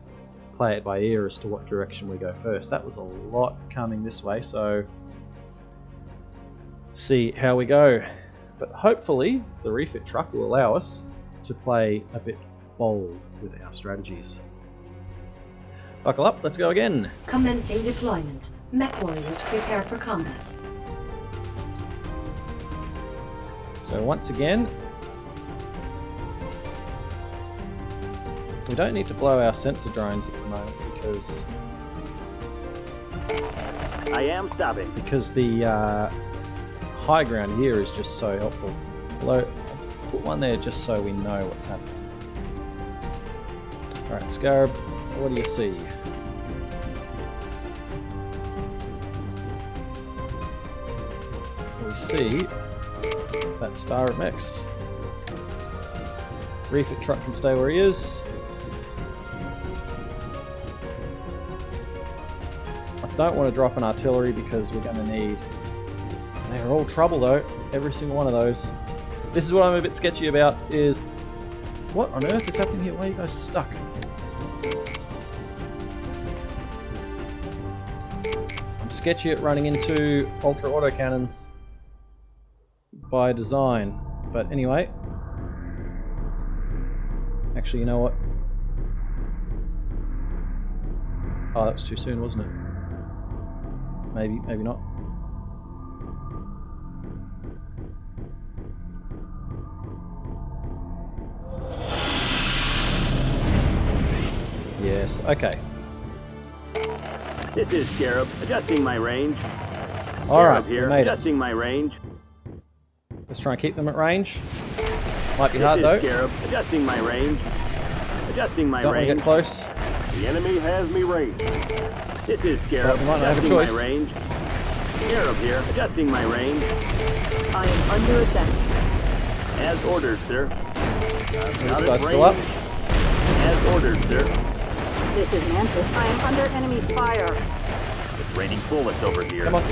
play it by ear as to what direction we go first. That was a lot coming this way, so see how we go. But hopefully the refit truck will allow us to play a bit bold with our strategies. Buckle up, let's go again. Commencing deployment. Mechwarriors prepare for combat. So once again, we don't need to blow our sensor drones at the moment because I am stopping. the high ground here is just so helpful. Although, I'll put one there just so we know what's happening. Alright, Scarab, what do you see? We see that star of mechs. Refit truck can stay where he is. I don't want to drop an artillery because we're going to need... They're all trouble though, every single one of those. This is what I'm a bit sketchy about, is... What on earth is happening here? Why are you guys stuck? I'm sketchy at running into ultra autocannons by design. But anyway... Actually, you know what? Oh, that was too soon, wasn't it? Maybe, maybe not. Yes, okay. This is Scarab, adjusting my range. Alright, Scarab here, we made it. adjusting my range. Let's try and keep them at range. Might be This hard is though. Scarab, adjusting my range. Adjusting my Don't want to range. get close. The enemy has me ranged. This is Scarab, But we might not have a adjusting choice. my range. Scarab here, adjusting my range. I am under attack. As ordered, sir. This guy's still up. As ordered, sir. This is Mantis. I am under enemy fire. It's raining bullets over here. Come on.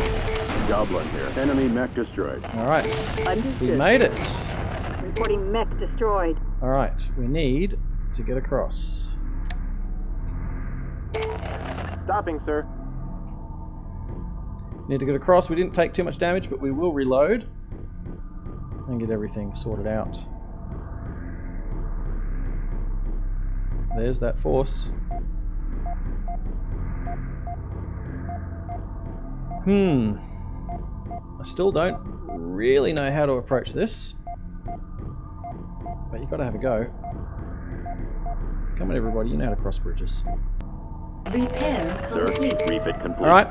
Goblin here. Enemy mech destroyed. Alright, Understood. we made it. Reporting mech destroyed. Alright, we need to get across. Stopping, sir. Need to get across. We didn't take too much damage, but we will reload and get everything sorted out. There's that force. I still don't really know how to approach this, but you've got to have a go. Come on, everybody, you know how to cross bridges. Repair Sir, complete. refit complete. Alright,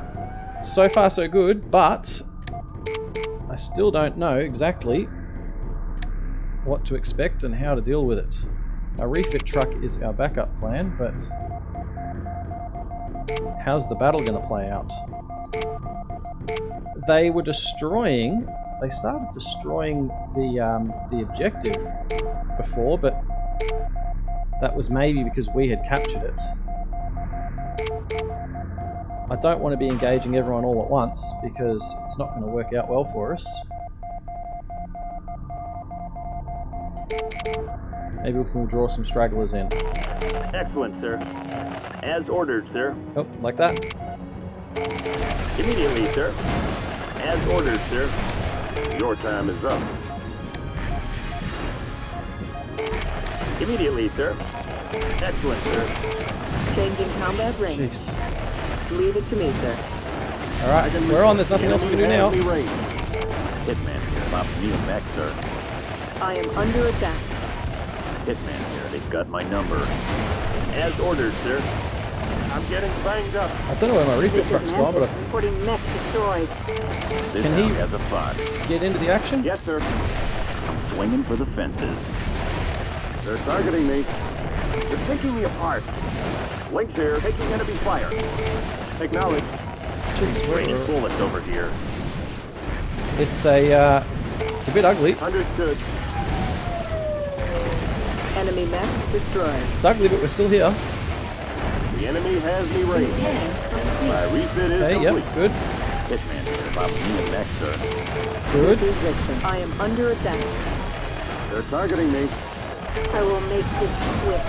so far so good, but I still don't know exactly what to expect and how to deal with it. Our refit truck is our backup plan, but how's the battle going to play out? They were destroying... They started destroying the objective before, but that was maybe because we had captured it. I don't want to be engaging everyone all at once because it's not going to work out well for us. Maybe we can draw some stragglers in. Excellent, sir. As ordered, sir. Oh, like that. Immediately, sir. As ordered, sir. Your time is up. Immediately, sir. Excellent, sir. Changing combat range. Jeez. Leave it to me, sir. Alright, we're on. There's nothing else we can do now. Hitman here. About me and Mech, sir. I am under attack. Hitman here. They've got my number. As ordered, sir. I'm getting banged up. I don't know where my refit truck's gone, but Reporting mech destroyed. This Can he- alley has a spot. get into the action? Yes, sir. I'm swinging for the fences. They're targeting me. They're picking me apart. Link's here, taking enemy fire. Acknowledge. Jeez, Raining bullets over here. it's a bit ugly. Understood. Enemy mech destroyed. It's ugly, but we're still here. The enemy has me raised. Repair My complete. refit is Okay, complete. yep, good. Hitman here. About me and Mech, sir. Good. This is Vixen. I am under attack. They're targeting me. I will make this quick.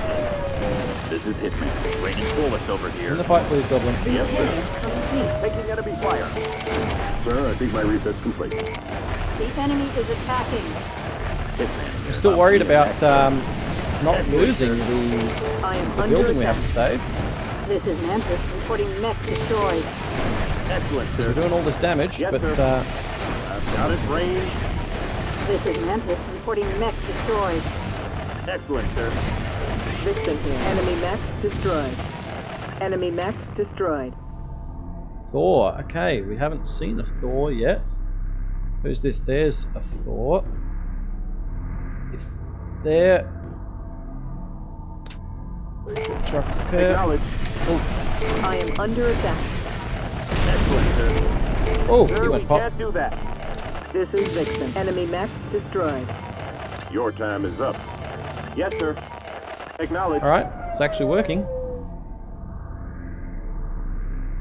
This is Hitman. Raining bullets over In here. the fight, please, Goblin. Yes, sir. Repair complete. Taking enemy fire. Sir, I think my refit's complete. The enemy is attacking. Hitman. I'm still worried about not losing I am the under building we have attack. to save. This is Mantis reporting mech destroyed. Excellent, We're sir. doing all this damage, Yes, but sir. I've got it ranged. This is Mantis reporting mech destroyed. Excellent, sir. Vixen here. Enemy mech destroyed. Enemy mech destroyed. Thor. Okay, we haven't seen a Thor yet. Who's this? There's a Thor. If there... Truck repair. Acknowledge. I am under attack. Excellent, sir. Oh, Sir, he we went pop. can't do that. This is Vixen. Enemy mech destroyed. Your time is up. Yes, sir. Acknowledge. Alright, it's actually working.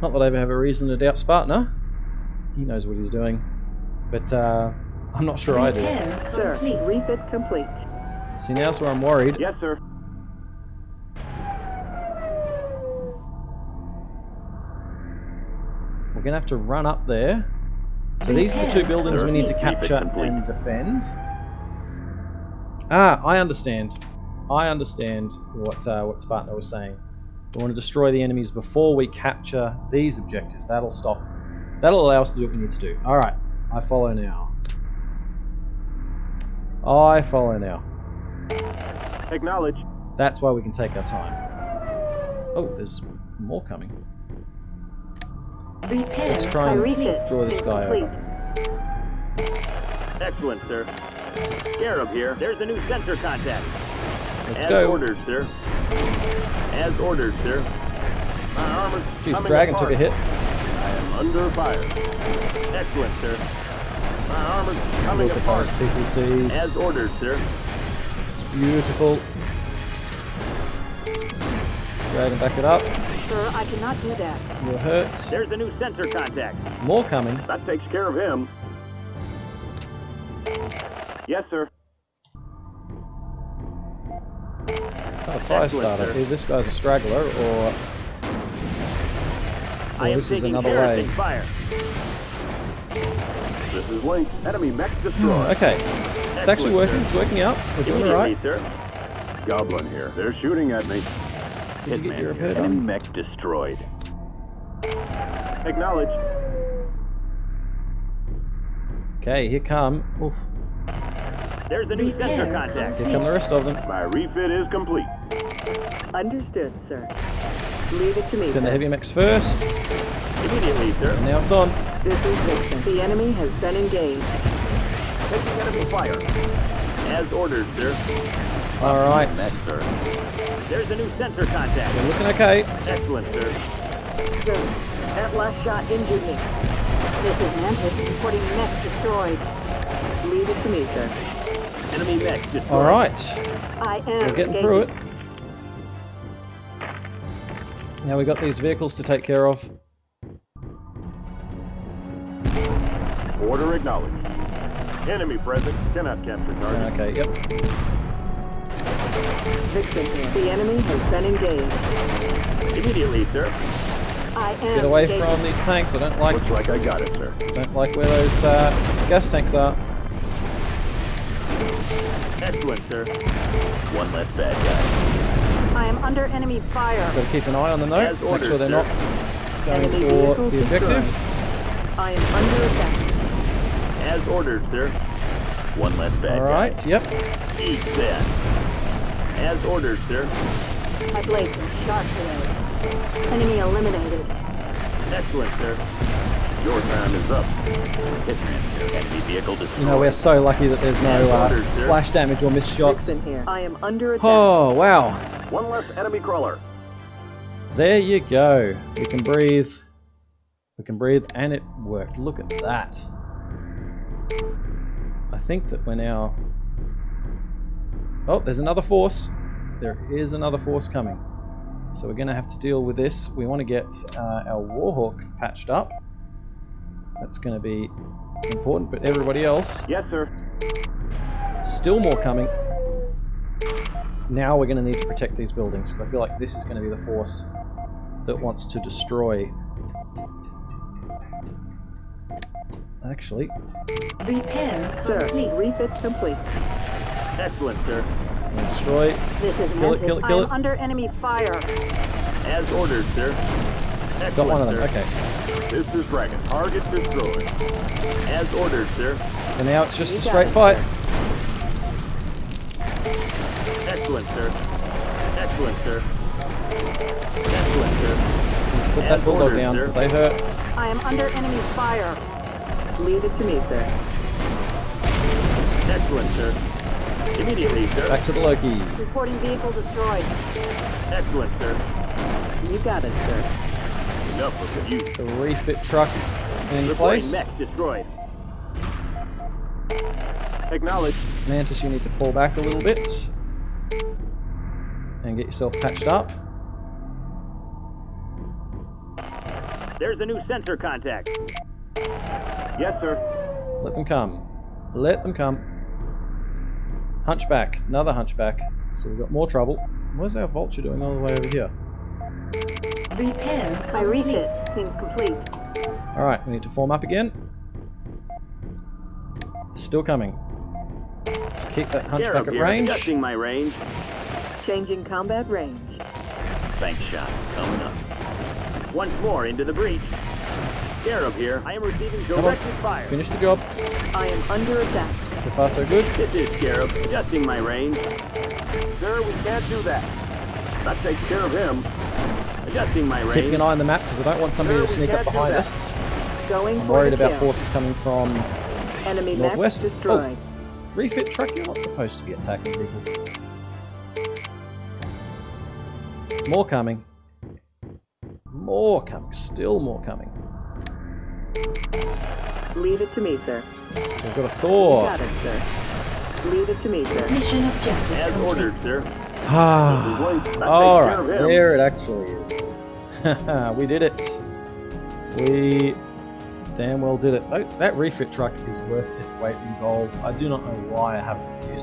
Not that I ever have a reason to doubt Spartner. He knows what he's doing. But I'm not sure I do. Repair Sir, complete. refit complete. See, now's where I'm worried. Yes, sir. We're going to have to run up there. So these are the two buildings we need to capture and defend. Ah, I understand. I understand what Spartner was saying. We want to destroy the enemies before we capture these objectives. That'll stop. That'll allow us to do what we need to do. Alright, I follow now. I follow now. Acknowledge. That's why we can take our time. Oh, there's more coming. Repair Let's try and complete. draw this guy Complete. over. Excellent, sir. Scarab here. There's a new sensor contact. Let's As go. ordered, sir. As ordered, sir. My armor's Jeez, coming Dragon apart. took a hit. I am under fire. Excellent, sir. My armor's coming Look at apart. those PPCs. As ordered, sir. It's beautiful. Dragon, back it up. Sir, I cannot do that. You're hurt. There's a new sensor contact. More coming. That takes care of him. Yes, sir. Oh, fire Excellent, starter. sir. Either this guy's a straggler or I am this is taking another care of wave. things fire. This is Link. Enemy mech destroyed. Okay. It's actually working. It's working out. We're doing alright. Sir. Goblin here. They're shooting at me. Did you get your repair Enemy done? mech destroyed. Acknowledge. Okay, here come. Oof. There's a new Repair sensor contact. Here come the rest of them. My refit is complete. Understood, sir. Leave it to me. Send the sir. heavy mechs first. Immediately, sir. And now it's on. This is Vixen. The enemy has been engaged. Taking enemy fire. As ordered, sir. Alright. Mech, sir. There's a new sensor contact. We're looking okay. Excellent, sir. Sir, that last shot injured me. This is Mantis reporting mech destroyed. Leave it to me, sir. Enemy mech destroyed. Alright. I am We're getting through it. Now we got these vehicles to take care of. Order acknowledged. Enemy present. Cannot capture target. Okay, yep. Vixen here. The enemy has been engaged. Immediately, sir. I am Get away engaged. from these tanks. I don't like. Looks like I got it, sir. Don't like where those gas tanks are. Excellent, sir. One less bad guy. I am under enemy fire. Got to keep an eye on them though. As Make ordered, sure they're sir. not going Enemy for vehicle the objective. destroyed. I am under attack. As ordered, sir. One less bad All right. guy. Yep. Eat that. As ordered, sir. My blades are sharp today. Enemy eliminated. Excellent, sir. Your time is up. Enemy vehicle destroyed. You know, we're so lucky that there's no Ordered, sir. splash damage or missed shots. Vixen here. I am under attack. Oh wow! One less enemy crawler. There you go. We can breathe. We can breathe, and it worked. Look at that. I think that we're now... Oh, there's another force. There is another force coming. So we're going to have to deal with this. We want to get our Warhawk patched up. That's going to be important, but everybody else... Yes, sir. Still more coming. Now we're going to need to protect these buildings. I feel like this is going to be the force that wants to destroy... Actually, Repair Sir, complete. refit complete. Excellent, sir. I'm going to destroy... This is Kill it, kill it, kill I it. am under enemy fire. As ordered, sir. Excellent, Got one of them, sir. okay. This is Dragon. Target destroyed. As ordered, sir. So now it's just You a got straight it, fight. Excellent, sir. Excellent, sir. Excellent, sir. Put As that bulldog ordered, down, sir. because they hurt. I am under enemy fire. Leave it to me, sir. Excellent, sir. Immediately, sir. Back to the Loki. Reporting vehicle destroyed. Excellent, sir. You got it, sir. Enough of you. The refit truck in Reporting place. mech destroyed. Acknowledge. Mantis, you need to fall back a little bit. And get yourself patched up. There's a new sensor contact. Yes, sir. Let them come. Let them come. Hunchback. Another hunchback. So we've got more trouble. Where's our vulture doing all the way over here? Repair My complete. refit seems complete. Alright, we need to form up again. Still coming. Let's keep that hunchback at range. Adjusting my range. Changing combat range. Bank shot coming up. Once more into the breach. Scarab here. I am receiving Come on. directed fire. Finish the job. I am under attack. So far so good. This is Scarab. Adjusting my range. Sir, we can't do that. That takes care of him. Adjusting my range. Keeping an eye on the map because I don't want somebody Sir, to we sneak up can't do behind that. us. Going I'm for worried the about kill. forces coming from Enemy northwest. mech destroyed. Refit truck, you're not supposed to be attacking people. More coming. More coming. Still more coming. Leave it to me, sir. So we've got a You Thor. got it, sir. Leave it to me, sir. Mission objective As complete. ordered, sir. Ah. That takes Alright, care of him. there it actually is. We did it. We damn well did it. Oh, that refit truck is worth its weight in gold. I do not know why I haven't been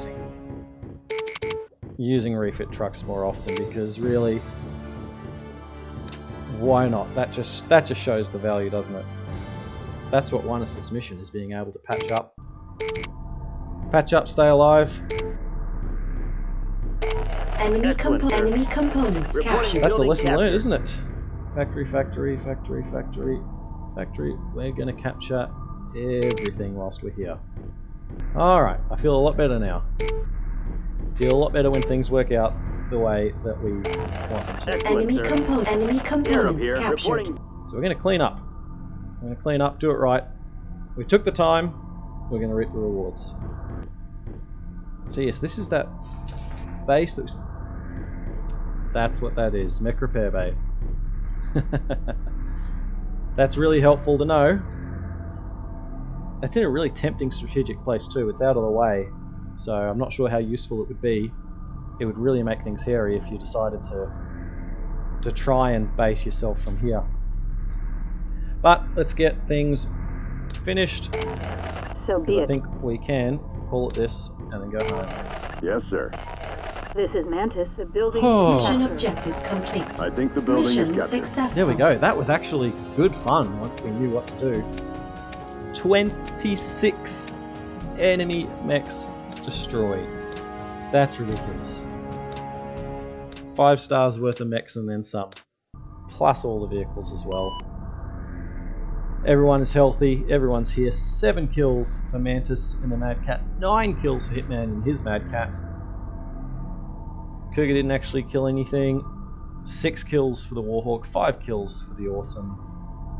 using refit trucks more often, because really, why not? That just shows the value, doesn't it? That's what won us this mission, is being able to patch up. Patch up, stay alive. Enemy, Excellent, sir. enemy components Reporting captured. That's a Building lesson captured. learned, isn't it? Factory, factory, factory, factory, factory. We're going to capture everything whilst we're here. Alright, I feel a lot better now. Feel a lot better when things work out the way that we want them to. Excellent, Enemy sir. components Scarab here. captured. Reporting. So we're going to clean up. We're going to clean up, do it right. We took the time, we're going to reap the rewards. So yes, this is that base that was... That's what that is, Mech Repair Bay. That's really helpful to know. It's in a really tempting strategic place too. It's out of the way, so I'm not sure how useful it would be. It would really make things hairy if you decided to to try and base yourself from here. But let's get things finished. So be I it. think we can call it this and then go home. Yes, sir. This is Mantis, a building. Oh. Mission objective complete. I think the building is Mission captured. successful. There we go. That was actually good fun once we knew what to do. 26 enemy mechs destroyed. That's ridiculous. 5 stars worth of mechs and then some. Plus all the vehicles as well. Everyone is healthy. Everyone's here. 7 kills for Mantis in the Mad Cat. 9 kills for Hitman in his Mad Cat. Cougar didn't actually kill anything. 6 kills for the Warhawk. 5 kills for the Awesome.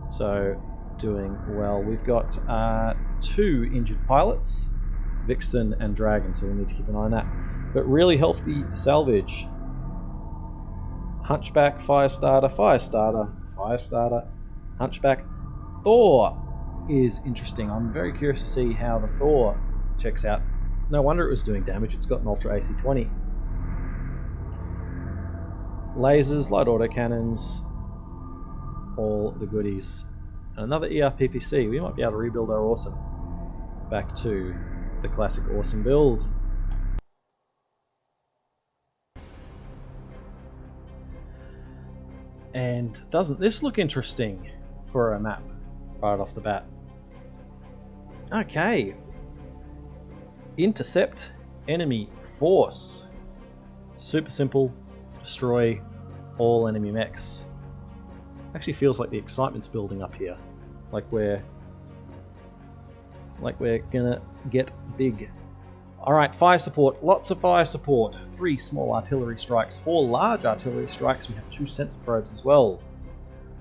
So, doing well. We've got 2 injured pilots. Vixen and Dragon, so we need to keep an eye on that. But really healthy salvage. Hunchback, Firestarter, Firestarter, Firestarter, Hunchback. Thor is interesting. I'm very curious to see how the Thor checks out. No wonder it was doing damage. It's got an Ultra AC-20. Lasers, light autocannons, all the goodies. And another ERPPC. We might be able to rebuild our Awesome back to the classic Awesome build. And doesn't this look interesting for a map right off the bat? Okay. Intercept enemy force. Super simple. Destroy all enemy mechs. Actually feels like the excitement's building up here. Like we're gonna get big. Alright, fire support. Lots of fire support. 3 small artillery strikes, 4 large artillery strikes. We have 2 sensor probes as well.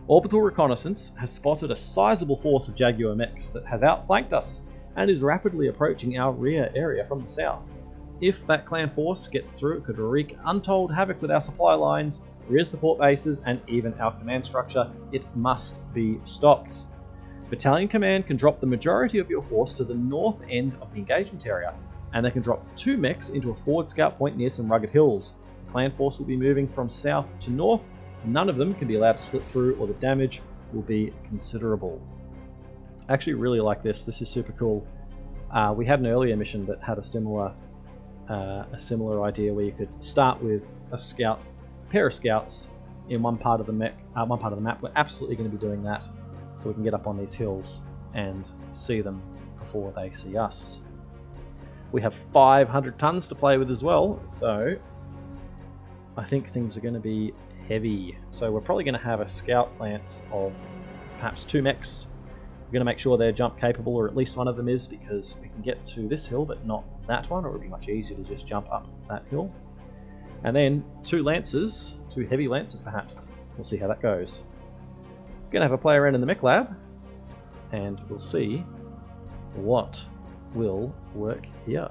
Orbital reconnaissance has spotted a sizable force of Jaguar mechs that has outflanked us and is rapidly approaching our rear area from the south. If that clan force gets through, it could wreak untold havoc with our supply lines, rear support bases, and even our command structure. It must be stopped. Battalion Command can drop the majority of your force to the north end of the engagement area, and they can drop 2 mechs into a forward scout point near some rugged hills. The clan force will be moving from south to north. None of them can be allowed to slip through, or the damage will be considerable. I actually really like this. This is super cool. We had an earlier mission that had a similar idea where you could start with a pair of scouts in one part of the map. We're absolutely going to be doing that, so we can get up on these hills and see them before they see us. We have 500 tons to play with as well, so I think things are going to be heavy. So we're probably going to have a scout lance of perhaps 2 mechs. We're going to make sure they're jump capable, or at least one of them is, because we can get to this hill but not that one, or it would be much easier to just jump up that hill. And then 2 lancers, 2 heavy lancers perhaps. We'll see how that goes. We're going to have a play around in the mech lab, and we'll see what will work here.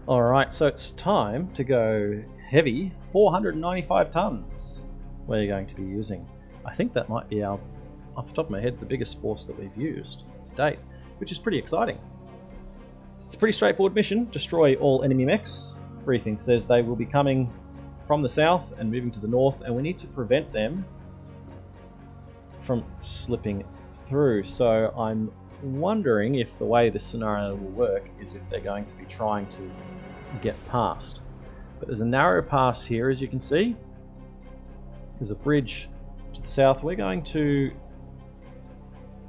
Alright, so it's time to go heavy. 495 tons we're going to be using. I think that might be our, off the top of my head, the biggest force that we've used to date, which is pretty exciting. It's a pretty straightforward mission. Destroy all enemy mechs. Briefing says they will be coming from the south and moving to the north, and we need to prevent them from slipping through. So I'm wondering if the way this scenario will work is if they're going to be trying to get past. But there's a narrow pass here, as you can see. There's a bridge to the south. We're going to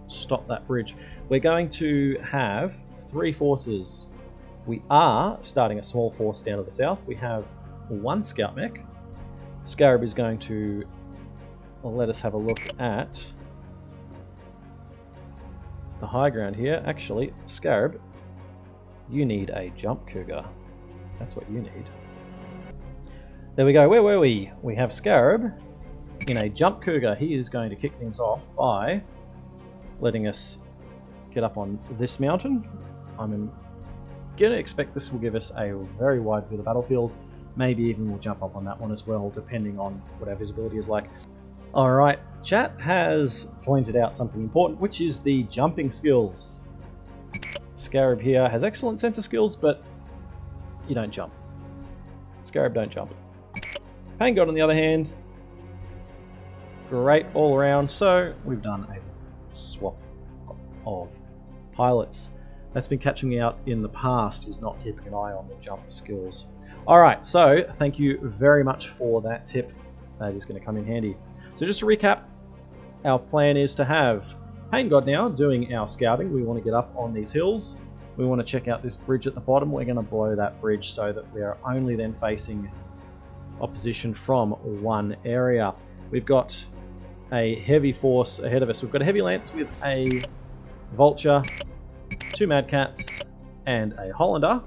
stop that bridge. We're going to have 3 forces. We are starting a small force down to the south. We have 1 scout mech. Scarab is going to let us have a look at the high ground here. Actually, Scarab, you need a jump cougar. That's what you need. There we go. Where were we? We have Scarab in a jump cougar. He is going to kick things off by letting us get up on this mountain. I'm going to expect this will give us a very wide view of the battlefield. Maybe even we'll jump up on that one as well, depending on what our visibility is like. Alright, chat has pointed out something important, which is the jumping skills. Scarab here has excellent sensor skills, but you don't jump. Scarab don't jump. Pain God, on the other hand, great all around. So we've done a swap of pilots. That's been catching me out in the past, is not keeping an eye on the jump skills. Alright, so thank you very much for that tip. That is going to come in handy. So just to recap, our plan is to have Pain God now doing our scouting. We want to get up on these hills. We want to check out this bridge at the bottom. We're going to blow that bridge so that we are only then facing opposition from one area. We've got a heavy force ahead of us. We've got a heavy lance with a vulture, 2 Mad Cats, and a Hollander.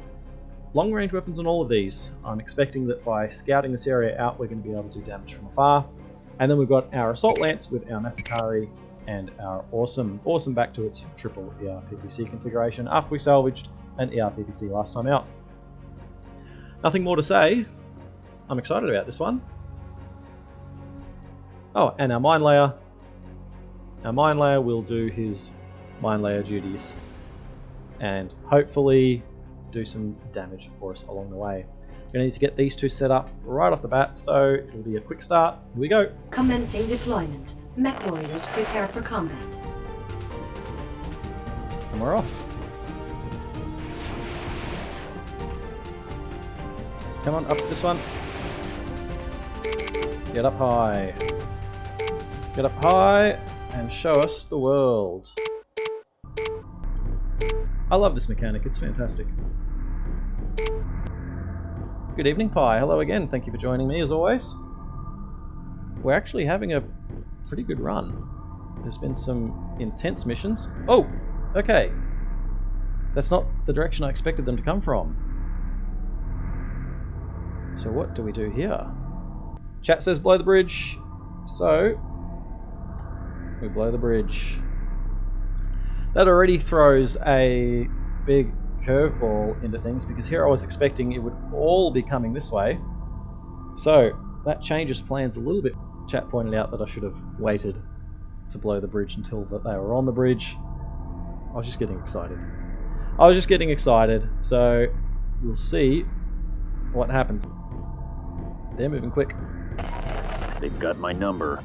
Long range weapons on all of these. I'm expecting that by scouting this area out, we're going to be able to do damage from afar. And then we've got our assault lance with our Massacari and our awesome back to its triple ERPPC configuration after we salvaged an ERPPC last time out. Nothing more to say. I'm excited about this one. Oh, and our mine layer. Our mine layer will do his mine layer duties and hopefully do some damage for us along the way. We're going to need to get these two set up right off the bat, so it'll be a quick start. Here we go. Commencing deployment. Mechwarriors prepare for combat. And we're off. Come on, up to this one. Get up high. Get up high and show us the world. I love this mechanic, it's fantastic. Good evening, Pi. Hello again. Thank you for joining me as always. We're actually having a pretty good run. There's been some intense missions. Oh, okay. That's not the direction I expected them to come from. So what do we do here? Chat says blow the bridge. So we blow the bridge. That already throws a big curveball into things, because here I was expecting it would all be coming this way. So that changes plans a little bit. Chat pointed out that I should have waited to blow the bridge until that they were on the bridge. I was just getting excited. So we'll see what happens. They're moving quick. They've got my number.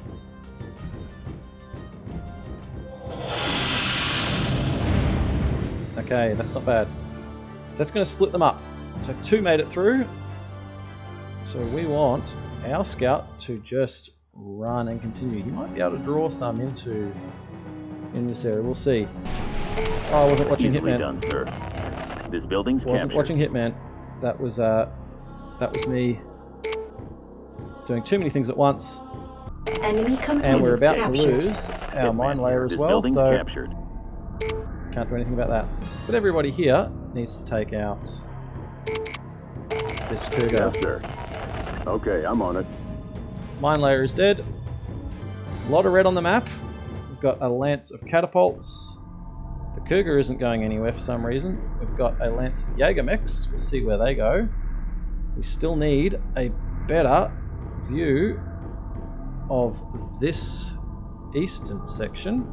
Okay, that's not bad. So that's going to split them up. So 2 made it through. So we want our scout to just run and continue. He might be able to draw some in this area. We'll see. Oh, I wasn't watching Hitman. Done, sir. This building's wasn't watching Hitman. That was me doing too many things at once. Enemy components and we're about captured. to lose our mine layer as well. So captured. Can't do anything about that. But everybody here needs to take out this Cougar. Yes, sir. Okay, I'm on it. Mine layer is dead. A lot of red on the map. We've got a lance of catapults. The Cougar isn't going anywhere for some reason. We've got a lance of Jaeger mechs. We'll see where they go. We still need a better view of this eastern section.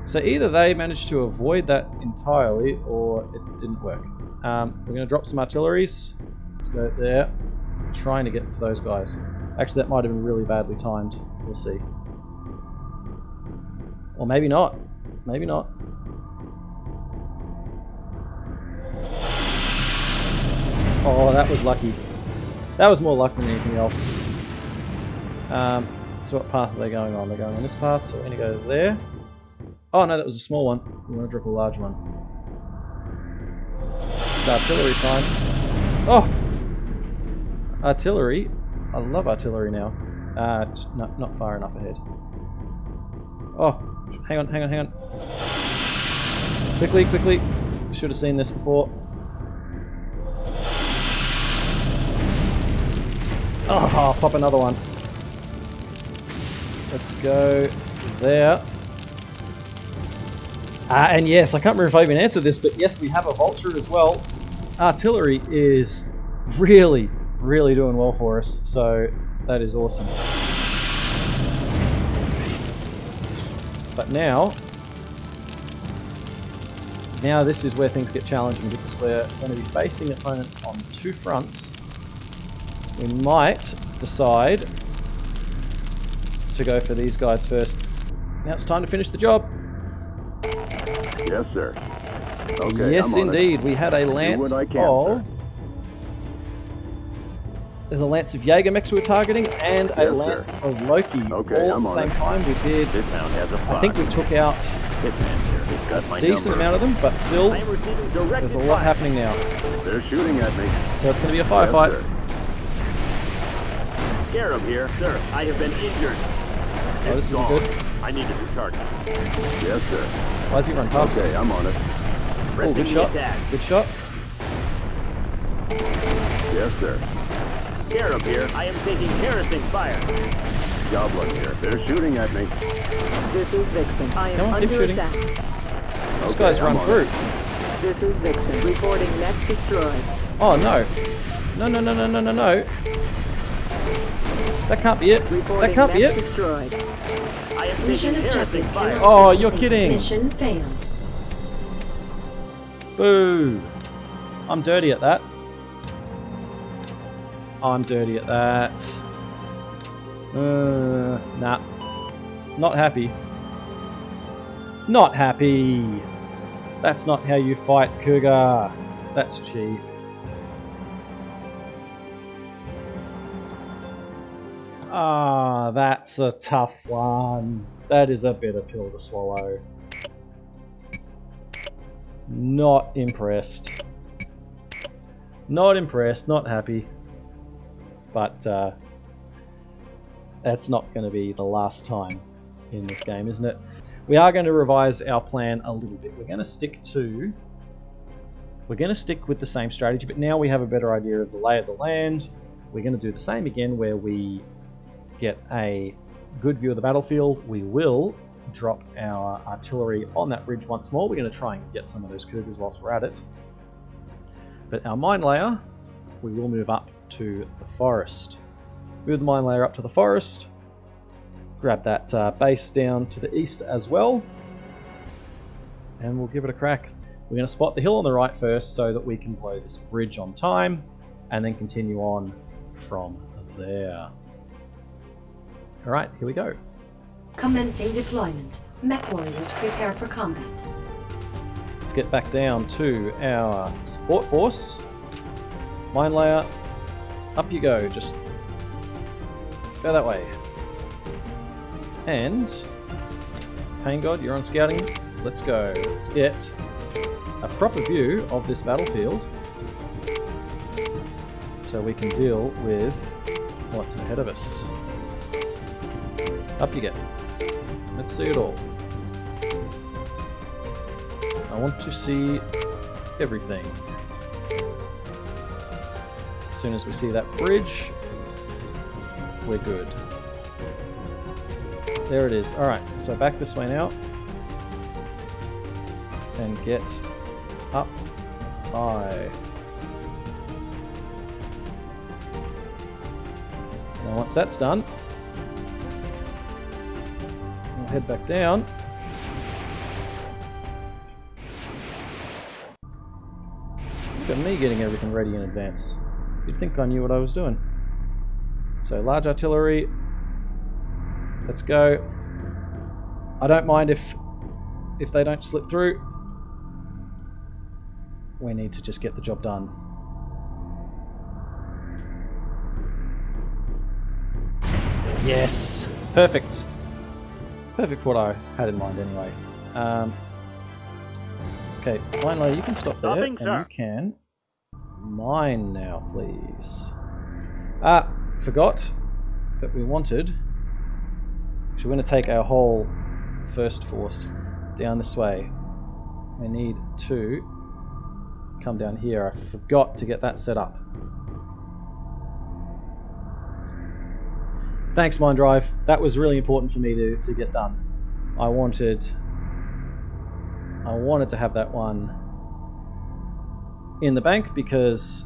So either they managed to avoid that entirely, or it didn't work. We're going to drop some artilleries. Let's go there. I'm trying to get for those guys. Actually, that might have been really badly timed. We'll see. Or maybe not. Maybe not. Oh, that was lucky. That was more luck than anything else. So what path are they going on? They're going on this path, so we're going to go there. Oh no, that was a small one. We want to drop a large one. It's artillery time. Oh! Artillery. I love artillery now. No, not far enough ahead. Oh, hang on. Quickly. Should have seen this before. Oh, I'll pop another one. Let's go there. And yes, I can't remember if I even answered this, but yes, we have a vulture as well. Artillery is really doing well for us, so that is awesome. But now this is where things get challenging, because we're going to be facing opponents on 2 fronts we might decide to go for these guys first. Now it's time to finish the job. Yes, sir. Okay, Yes, I'm on indeed. it. We had a lance Do what I can, of... sir. There's a lance of Jaeger mechs we were targeting, and a Yes, lance sir. of Loki. Okay, all I'm at the on same it. time. We did... This hound has a I think we took out Hitman here. He's got my a decent number. amount of them, but still, I am receiving direct there's a lot fire. happening now. They're shooting at me. So it's going to be a firefight. Yes, sir. Scarab here. Sir, I have been injured. Oh, this It's isn't gone. good. I need a new target. Yes, sir. Why is he running past Okay, us? I'm on it. Oh, Pressing good the shot. attack. Good shot. Yes, sir. Scarab here. I am taking harassing fire. Goblin here. They're shooting at me. This is Vixen. I am Come on, keep under shooting. attack. These Okay, guys I'm run on through. it. This is Vixen. Reporting mech destroyed. Oh, no. No, no, no, no, no, no, no. That can't be it. That Reporting can't be mech it. destroyed. I am Mission taking objective harassing fire. cannot Oh, be you're completed. kidding. Mission failed. Boo. I'm dirty at that. I'm dirty at that. Nah. Not happy. Not happy. That's not how you fight, Cougar. That's cheap. Ah, that's a tough one. That is a bitter pill to swallow. Not impressed. Not impressed, not happy. But that's not going to be the last time in this game, isn't it? We are going to revise our plan a little bit. We're going to stick with the same strategy, but now we have a better idea of the lay of the land. We're going to do the same again, where we get a good view of the battlefield. We will drop our artillery on that bridge once more. We're going to try and get some of those cougars whilst we're at it. But our mine layer, we will move up to the forest. Move the mine layer up to the forest. Grab that base down to the east as well. And we'll give it a crack. We're going to spot the hill on the right first so that we can blow this bridge on time and then continue on from there. Alright, here we go. Commencing deployment. Mechwarriors prepare for combat. Let's get back down to our support force. Mine layer. Up you go. Just go that way. And Pain God, you're on scouting. Let's go. Let's get a proper view of this battlefield so we can deal with what's ahead of us. Up you get. Let's see it all. I want to see everything. As soon as we see that bridge, we're good. There it is. Alright, so back this way now. And get up high. Now once that's done, we'll head back down. Look at me getting everything ready in advance. You'd think I knew what I was doing. So large artillery. Let's go. I don't mind if they don't slip through. We need to just get the job done. Yes! Perfect. Perfect for what I had in mind anyway. Okay, mine layer, you can stop there, Stopping, and sir. you can mine now, please. Ah, forgot that we wanted. So we're going to take our whole first force down this way. We need to come down here. I forgot to get that set up. Thanks, Mind Drive. That was really important for me to get done. I wanted to have that one in the bank because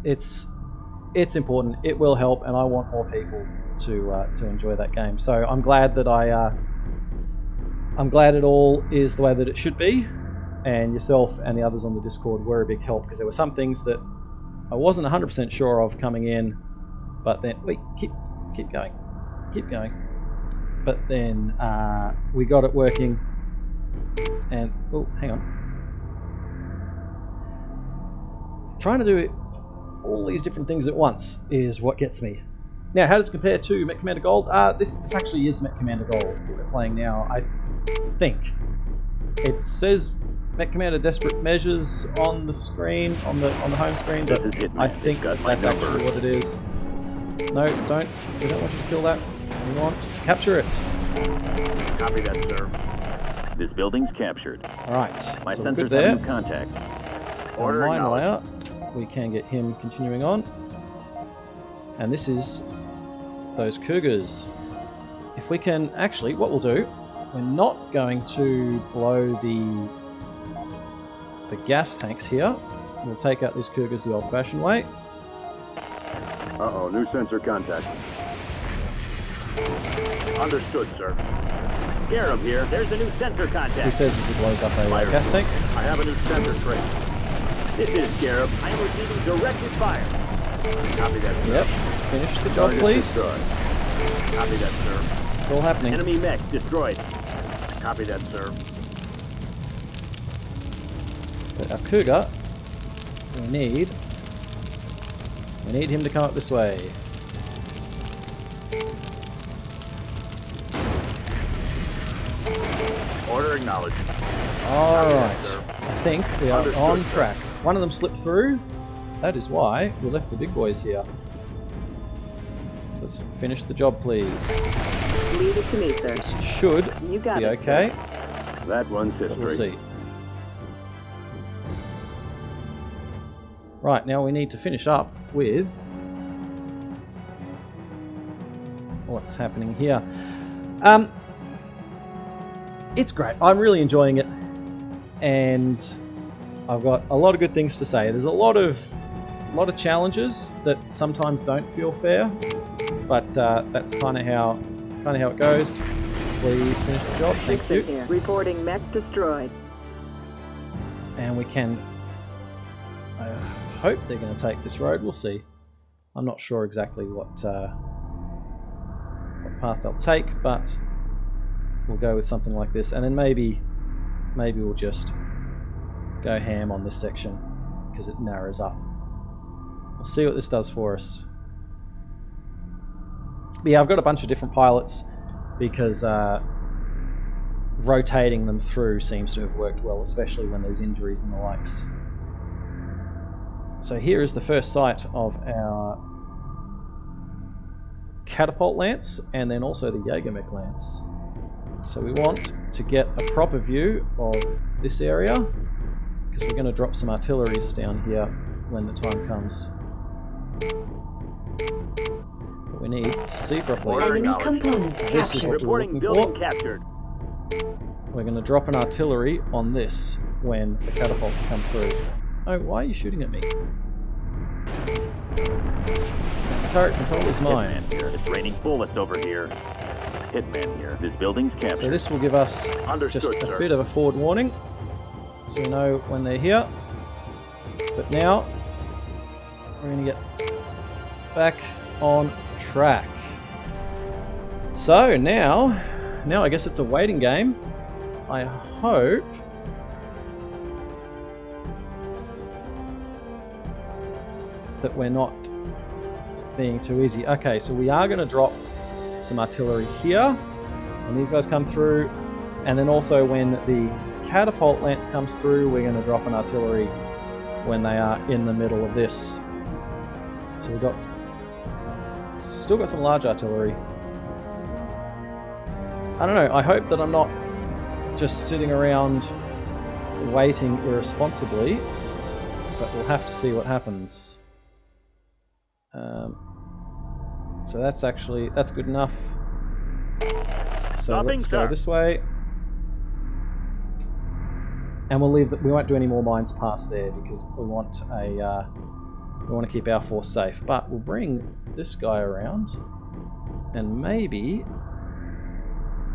it's important. It will help, and I want more people to enjoy that game. So I'm glad that I'm glad it all is the way that it should be, and yourself and the others on the Discord were a big help because there were some things that I wasn't 100% sure of coming in, but then wait, keep going. But then we got it working, and oh, hang on. Trying to do all these different things at once is what gets me. Now, how does it compare to MechCommander Gold? This actually is MechCommander Gold that we're playing now, I think. It says MechCommander Desperate Measures on the screen, on the home screen, but I think that's actually what it is. No, don't. We don't want you to kill that. We want to capture it. Copy that, sir. This building's captured. Alright, My so we're sensors good there. have new contact. On Order mine acknowledged. layer, we can get him continuing on. And this is those Cougars. If we can, actually, what we'll do, we're not going to blow the gas tanks here. We'll take out these Cougars the old-fashioned way. Uh-oh, new sensor contact. Understood, sir. Scarab here. There's a new sensor He contact. says as he blows up a gas tank. I have a new sensor trace. This is Scarab. I am receiving directed fire. Copy that, sir. Yep, finish the job, Target please. destroyed. Copy that, sir. It's all happening. Enemy mech destroyed. Copy that, sir. But our Cougar, we need him to come up this way. Order acknowledged. Alright, sir. I think we are Understood, on sir. track. One of them slipped through. That is why we left the big boys here. So let's finish the job, please. Leave it to me, sir. This should You got be it. okay, That one's but history. we'll see. Right, now we need to finish up with what's happening here. It's great. I'm really enjoying it, and I've got a lot of good things to say. There's a lot of challenges that sometimes don't feel fair, but that's kind of how it goes. Please finish the job. Thank you. Here. Reporting mech destroyed. And we can. I hope they're going to take this road. We'll see. I'm not sure exactly what path they'll take, but we'll go with something like this, and then maybe we'll just go ham on this section because it narrows up. We'll see what this does for us. But yeah, I've got a bunch of different pilots because rotating them through seems to have worked well, especially when there's injuries and the likes. So here is the first sight of our catapult lance, and then also the Jägermech lance. So we want to get a proper view of this area, because we're going to drop some artilleries down here when the time comes. But we need to see properly. Enemy components This is captured. what we're Reporting looking building for. captured. We're going to drop an artillery on this when the catapults come through. Oh, why are you shooting at me? Turret control is mine. Hitman here. It's raining bullets over here. Hitman here. This building's captured. So this will give us Understood, just a sir. bit of a forward warning, so we know when they're here. But now we're going to get back on track. So now I guess it's a waiting game. I hope that we're not being too easy. Okay, so we are going to drop some artillery here, and these guys come through, and then also when the catapult lance comes through, we're going to drop an artillery when they are in the middle of this. So we've still got some large artillery. I don't know, I hope that I'm not just sitting around waiting irresponsibly, but we'll have to see what happens. So that's good enough. So Stopping, let's go sir. this way, and we'll leave. We won't do any more mines past there because we want to keep our force safe. But we'll bring this guy around, and maybe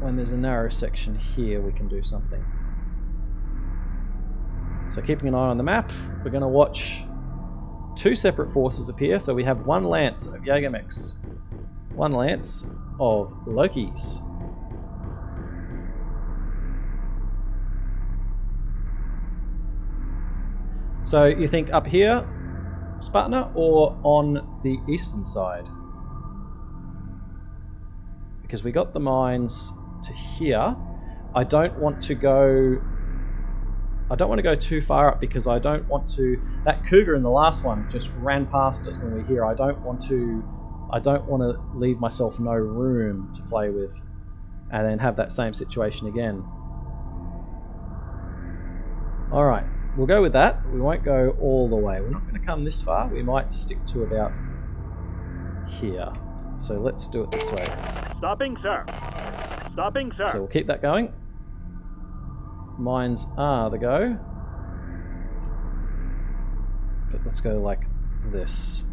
when there's a narrow section here, we can do something. So keeping an eye on the map, we're going to watch two separate forces appear. So we have one lance of Jagermechs, one lance of Lokis. So you think up here, Spartana, or on the eastern side? Because we got the mines to here. I don't want to go too far up because I don't want to. That cougar in the last one just ran past us when we were here. I don't want to leave myself no room to play with and then have that same situation again. Alright, we'll go with that. We won't go all the way. We're not going to come this far. We might stick to about here. So let's do it this way. Stopping, sir. Stopping, sir. So we'll keep that going. Mines are the go. But let's go like this.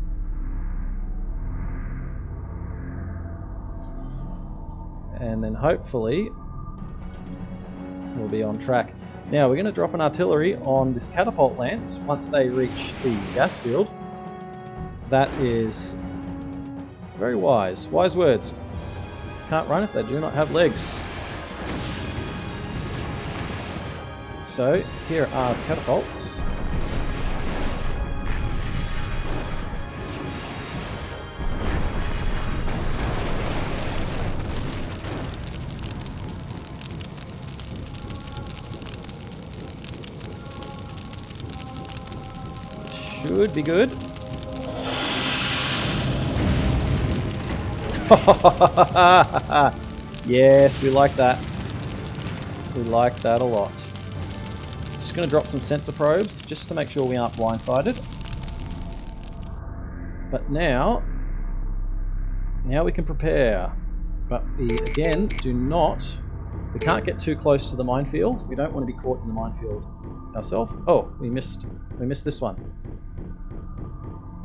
And then hopefully we'll be on track. Now we're going to drop an artillery on this catapult lance once they reach the gas field. That is very wise. Wise words. Can't run if they do not have legs. So here are the catapults. Should be good. Yes, we like that. We like that a lot. Just going to drop some sensor probes just to make sure we aren't blindsided. But now we can prepare. But we again we can't get too close to the minefield. We don't want to be caught in the minefield ourselves. Oh, we missed this one.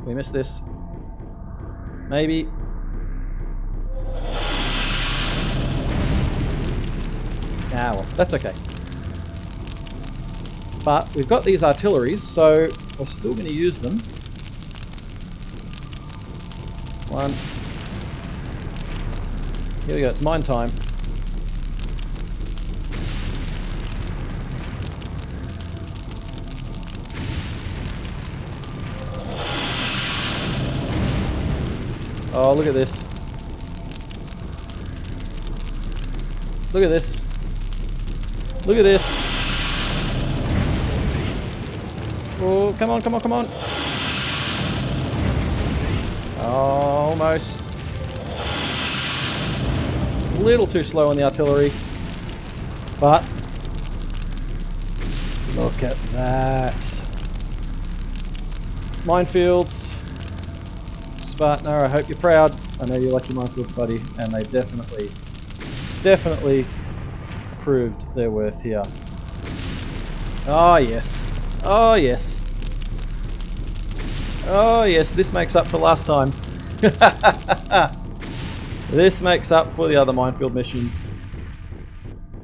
We missed this. Maybe. Ah, well, that's okay. But we've got these artilleries, so we're still going to use them. One. Here we go, it's mine time. Oh, look at this. Look at this. Look at this. Oh, come on, come on, come on. Almost. A little too slow on the artillery. But look at that. Minefields. Spartana, I hope you're proud. I know you like your minefields, buddy, and they definitely proved their worth here. Oh yes. Oh yes. Oh yes, this makes up for last time. This makes up for the other minefield mission.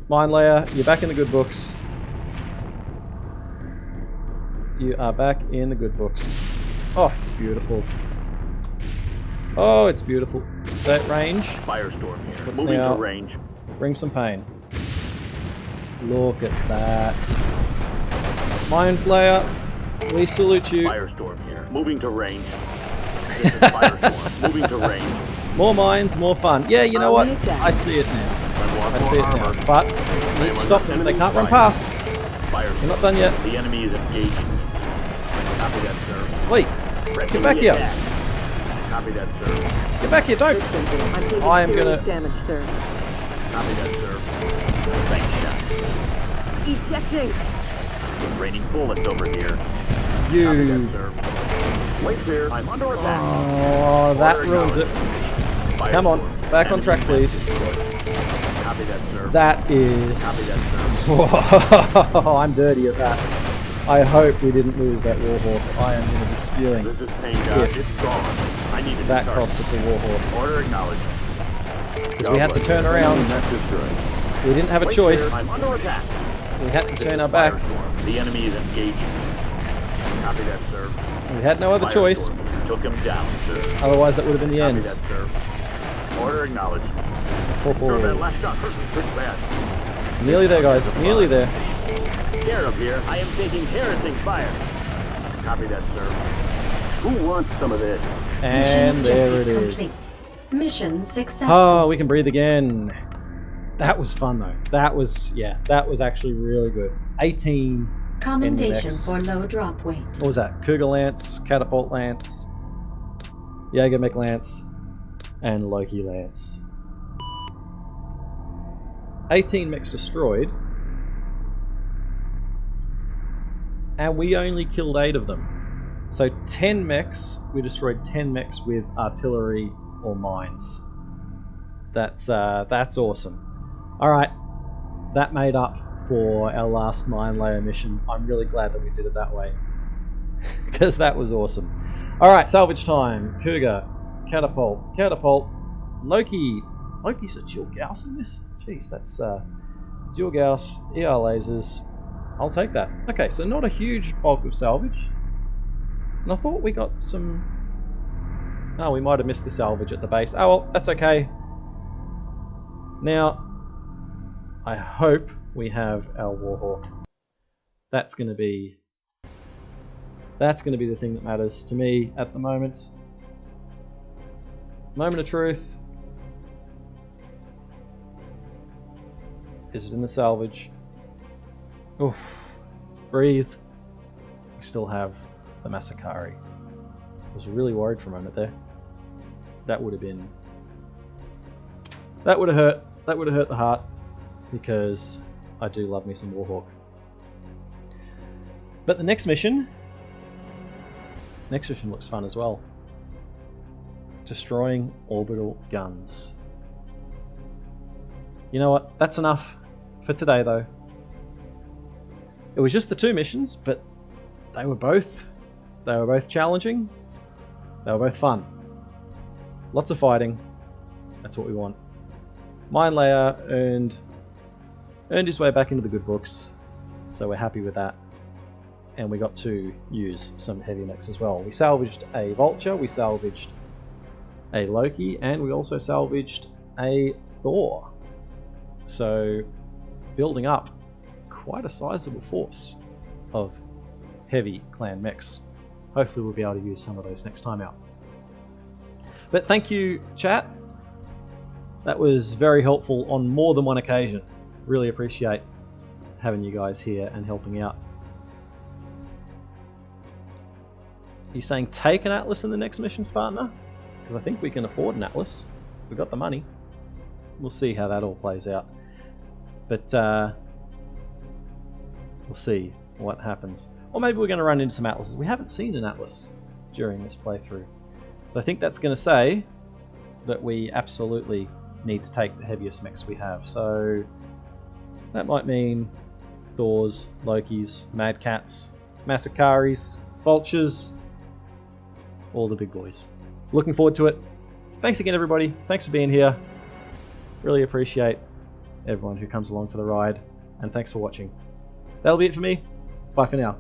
Mine layer, you're back in the good books. You are back in the good books. Oh, it's beautiful. Oh, it's beautiful. Stay at range. Firestorm here. Let's Moving now to range. bring some pain. Look at that. Mine player, we salute you. Firestorm here. Moving to range. This is Firestorm. Moving to range. More mines, more fun. Yeah, you know what? I see it now. I see it now. But you need to stop them. They can't run past. We're not done yet. The enemy is engaging. Copy that, sir. Wait, get back here. Copy that, sir. Get back here, don't. I am gonna. Damage, sir. Copy that, sir. Thanks, shot. Ejecting. Raining bullets over here. You. Copy that, sir. Wait here. I'm under attack. Oh, that ruins it. Come on, back on track, please. Copy that, sir. That is. Copy that, sir. Whoa, I'm dirty at that. I hope we didn't lose that Warhawk. I am going to be spewing. This is pain down. It's gone. I need to That start. cost us a Warhawk. Order acknowledged. Because we had to turn around. We didn't have a choice. I'm under attack. We had to turn our back. Firestorm. The enemy is engaging. Copy that, sir. We had no other choice. Firestorm. Took him down, sir. Otherwise, that would have been the Copy end. that, sir. Order acknowledged. Ho, Sure, that ho. last shot hurt me pretty bad. Nearly there, guys. Nearly there. Scarab here. I am taking harassing fire. Copy that, sir. Who wants some of this? And Mission there it objective is. complete. Mission successful. Oh, we can breathe again. That was fun though. That was, yeah, that was actually really good. 18. Commendation NMX. for low drop weight. What was that? Cougar Lance, Catapult Lance, Jaeger Mech Lance, and Loki Lance. 18 mechs destroyed. And we only killed 8 of them. So 10 mechs, we destroyed 10 mechs with artillery or mines. That's awesome. Alright, that made up for our last mine layer mission. I'm really glad that we did it that way. Because that was awesome. Alright, salvage time. Cougar, Catapult, Catapult, Loki. Loki's a dual Gauss in this? Jeez, that's dual Gauss, ER lasers. I'll take that. Okay, so not a huge bulk of salvage. And I thought we got some... Oh, we might have missed the salvage at the base. Oh well, that's okay. Now, I hope we have our Warhawk. That's going to be the thing that matters to me at the moment. Moment of truth. Is it in the salvage? Oof. Breathe. We still have the Masakari. I was really worried for a moment there. That would have been... That would have hurt. That would have hurt the heart. Because I do love me some Warhawk. But the next mission looks fun as well. Destroying orbital guns. You know what? That's enough for today though. It was just the 2 missions, but they were both challenging. They were both fun. Lots of fighting. That's what we want. Mine Layer earned his way back into the good books, so we're happy with that. And we got to use some heavy mechs as well. We salvaged a Vulture, we salvaged a Loki, and we also salvaged a Thor. So, building up quite a sizable force of heavy clan mechs. Hopefully we'll be able to use some of those next time out. But thank you, chat. That was very helpful on more than one occasion. Really appreciate having you guys here and helping out. Are you saying take an Atlas in the next mission, Spartaner? Because I think we can afford an Atlas. We've got the money. We'll see how that all plays out. But we'll see what happens. Or maybe we're going to run into some Atlases. We haven't seen an Atlas during this playthrough. So I think that's going to say that we absolutely need to take the heaviest mechs we have. So that might mean Thors, Lokis, Mad Cats, Masakaris, Vultures, all the big boys. Looking forward to it. Thanks again, everybody. Thanks for being here. Really appreciate everyone who comes along for the ride. And thanks for watching. That'll be it for me. Bye for now.